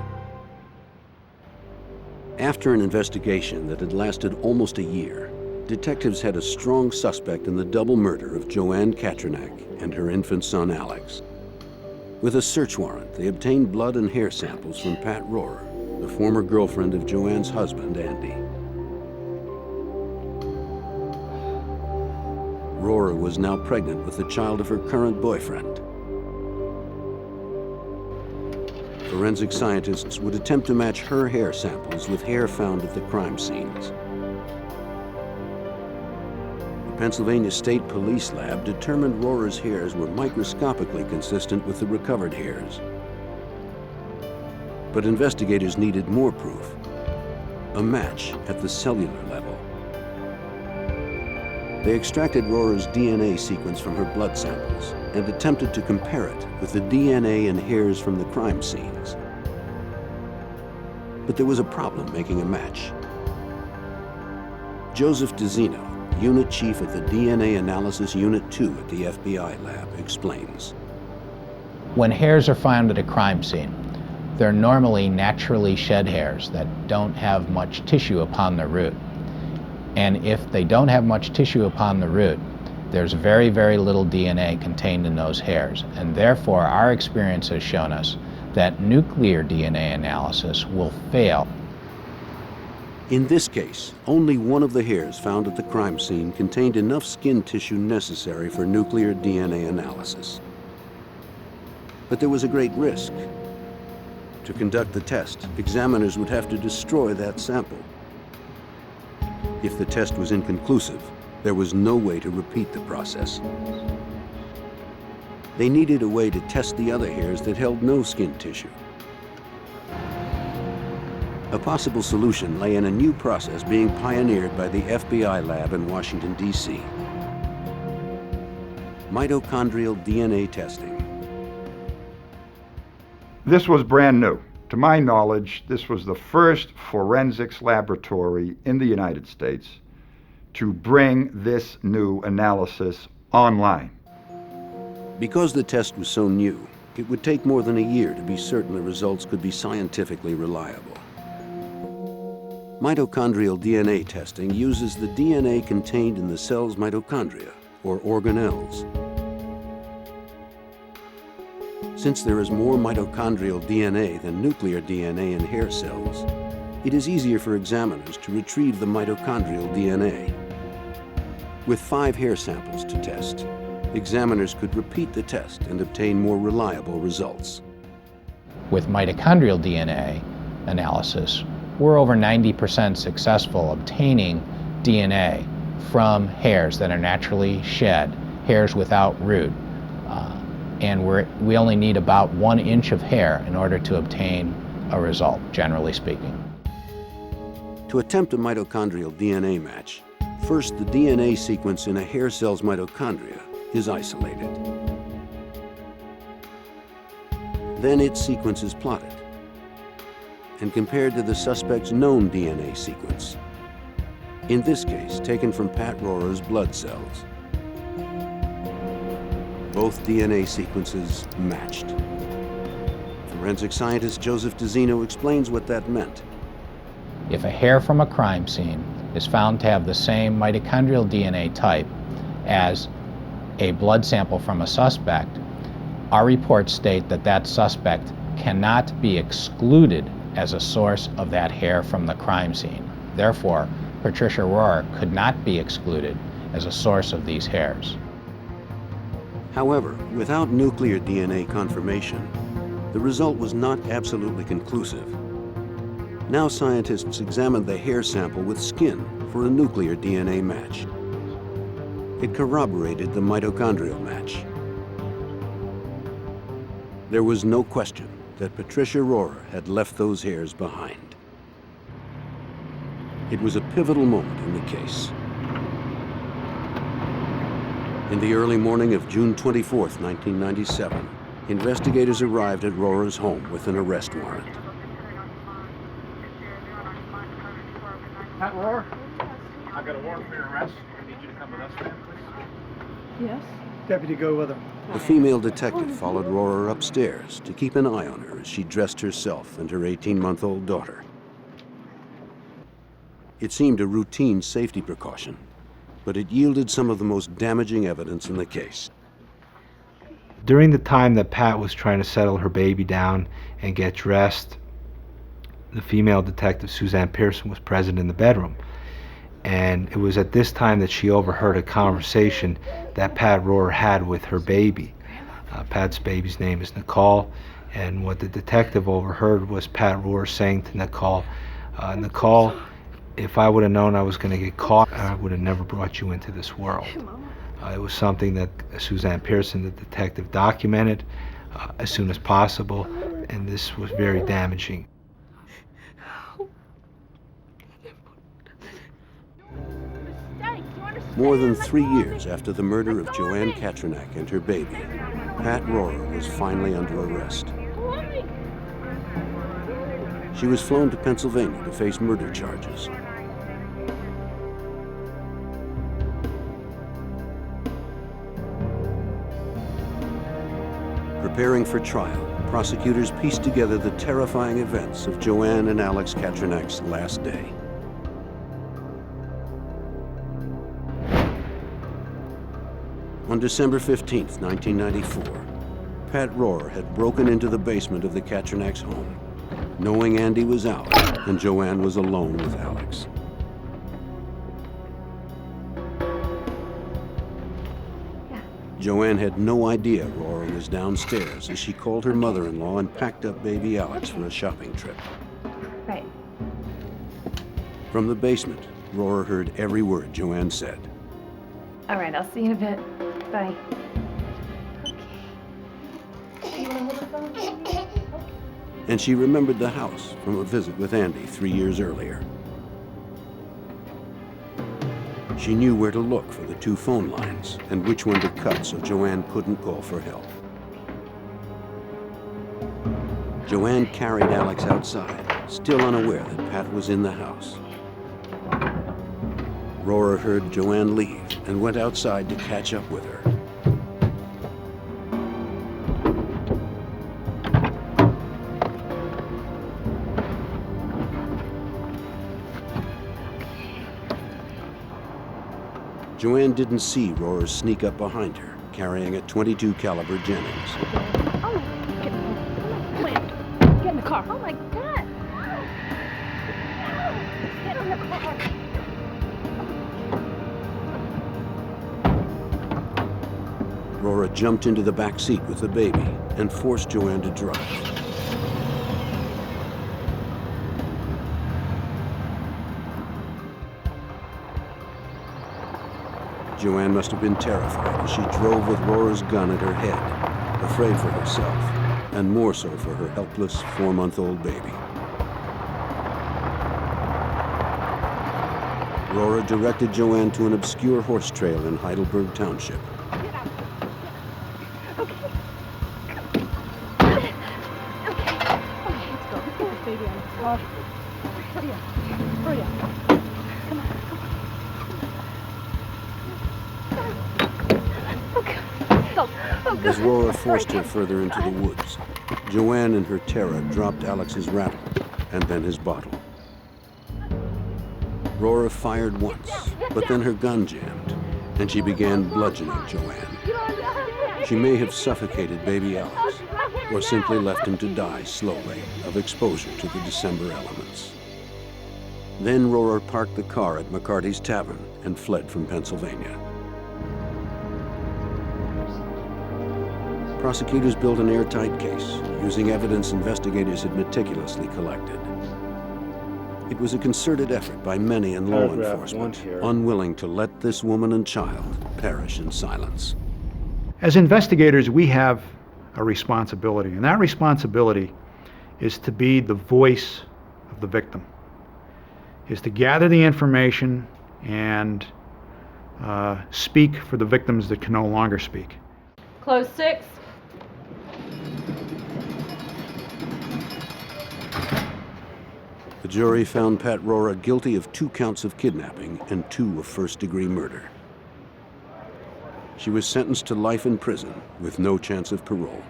After an investigation that had lasted almost a year, detectives had a strong suspect in the double murder of Joanne Katranak and her infant son, Alex. With a search warrant, they obtained blood and hair samples from Pat Rora, the former girlfriend of Joanne's husband, Andy. Rora was now pregnant with the child of her current boyfriend. Forensic scientists would attempt to match her hair samples with hair found at the crime scenes. The Pennsylvania State Police Lab determined Rora's hairs were microscopically consistent with the recovered hairs. But investigators needed more proof. a match at the cellular level. They extracted Rora's DNA sequence from her blood samples and attempted to compare it with the DNA and hairs from the crime scenes. But there was a problem making a match. Joseph DeZino, Unit Chief at the DNA Analysis Unit 2 at the FBI lab, explains. When hairs are found at a crime scene, they're normally naturally shed hairs that don't have much tissue upon the root. And if they don't have much tissue upon the root, there's very, very little DNA contained in those hairs. And therefore, our experience has shown us that nuclear DNA analysis will fail. In this case, only one of the hairs found at the crime scene contained enough skin tissue necessary for nuclear DNA analysis. But there was a great risk. To conduct the test, examiners would have to destroy that sample. If the test was inconclusive, there was no way to repeat the process. They needed a way to test the other hairs that held no skin tissue. A possible solution lay in a new process being pioneered by the FBI lab in Washington, D.C. Mitochondrial DNA testing. This was brand new. To my knowledge, this was the first forensics laboratory in the United States to bring this new analysis online. Because the test was so new, it would take more than a year to be certain the results could be scientifically reliable. Mitochondrial DNA testing uses the DNA contained in the cell's mitochondria, or organelles. Since there is more mitochondrial DNA than nuclear DNA in hair cells, it is easier for examiners to retrieve the mitochondrial DNA. With 5 hair samples to test, examiners could repeat the test and obtain more reliable results. With mitochondrial DNA analysis, we're over 90% successful obtaining DNA from hairs that are naturally shed, hairs without root. And we only need about 1 inch of hair in order to obtain a result, generally speaking. To attempt a mitochondrial DNA match, first the DNA sequence in a hair cell's mitochondria is isolated. Then its sequence is plotted and compared to the suspect's known DNA sequence, in this case taken from Pat Rora's blood cells. Both DNA sequences matched. Forensic scientist Joseph DeZino explains what that meant. If a hair from a crime scene is found to have the same mitochondrial DNA type as a blood sample from a suspect, our reports state that that suspect cannot be excluded as a source of that hair from the crime scene. Therefore, Patricia Rora could not be excluded as a source of these hairs. However, without nuclear DNA confirmation, the result was not absolutely conclusive. Now scientists examined the hair sample with skin for a nuclear DNA match. It corroborated the mitochondrial match. There was no question that Patricia Rora had left those hairs behind. It was a pivotal moment in the case. In the early morning of June 24th, 1997, investigators arrived at Rora's home with an arrest warrant. Pat Rora, I've got a warrant for your arrest. I need you to come with us, ma'am, please. Yes? Deputy, go with her. A female detective followed Rora upstairs to keep an eye on her as she dressed herself and her 18-month-old daughter. It seemed a routine safety precaution, but it yielded some of the most damaging evidence in the case. During the time that Pat was trying to settle her baby down and get dressed, the female detective, Suzanne Pearson, was present in the bedroom. And it was at this time that she overheard a conversation that Pat Rora had with her baby. Pat's baby's name is Nicole, and what the detective overheard was Pat Rora saying to Nicole, Nicole, if I would have known I was going to get caught, I would have never brought you into this world. It was something that Suzanne Pearson, the detective, documented as soon as possible, and this was very damaging. More than 3 years after the murder of Joanne Katranak and her baby, Pat Rohrer was finally under arrest. She was flown to Pennsylvania to face murder charges. Preparing for trial, prosecutors pieced together the terrifying events of Joanne and Alex Katranak's last day. On December 15, 1994, Pat Rohrer had broken into the basement of the Katranak's home, knowing Andy was out and Joanne was alone with Alex. Joanne had no idea Rohrer was downstairs as she called her mother-in-law and packed up baby Alex for a shopping trip. Right. From the basement, Rohrer heard every word Joanne said. All right, I'll see you in a bit. Bye. And she remembered the house from a visit with Andy 3 years earlier. She knew where to look for the 2 phone lines and which one to cut so Joanne couldn't call for help. Joanne carried Alex outside, still unaware that Pat was in the house. Rohrer heard Joanne leave and went outside to catch up with her. Joanne didn't see Rohrer sneak up behind her, carrying a .22 caliber Jennings. Oh, get in the car. Oh my God. Get in the car. Rohrer jumped into the back seat with the baby and forced Joanne to drive. Joanne must have been terrified as she drove with Rohrer's gun at her head, afraid for herself, and more so for her helpless 4-month-old baby. Rohrer directed Joanne to an obscure horse trail in Heidelberg Township. As Rohrer forced her further into the woods, Joanne in her terror dropped Alex's rattle and then his bottle. Rohrer fired once, but then her gun jammed, and she began bludgeoning Joanne. She may have suffocated baby Alex, or simply left him to die slowly of exposure to the December elements. Then Rohrer parked the car at McCarty's Tavern and fled from Pennsylvania. Prosecutors built an airtight case, using evidence investigators had meticulously collected. It was a concerted effort by many in law enforcement, unwilling to let this woman and child perish in silence. As investigators, we have a responsibility, and that responsibility is to be the voice of the victim, is to gather the information and speak for the victims that can no longer speak. Close 6. The jury found Pat Rohrer guilty of 2 counts of kidnapping and 2 of first-degree murder. She was sentenced to life in prison with no chance of parole.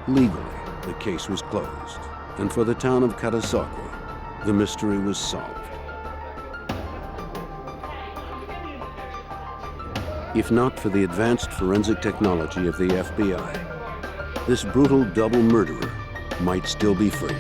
Legally, the case was closed, and for the town of Catasauqua, the mystery was solved. If not for the advanced forensic technology of the FBI, this brutal double murderer might still be free.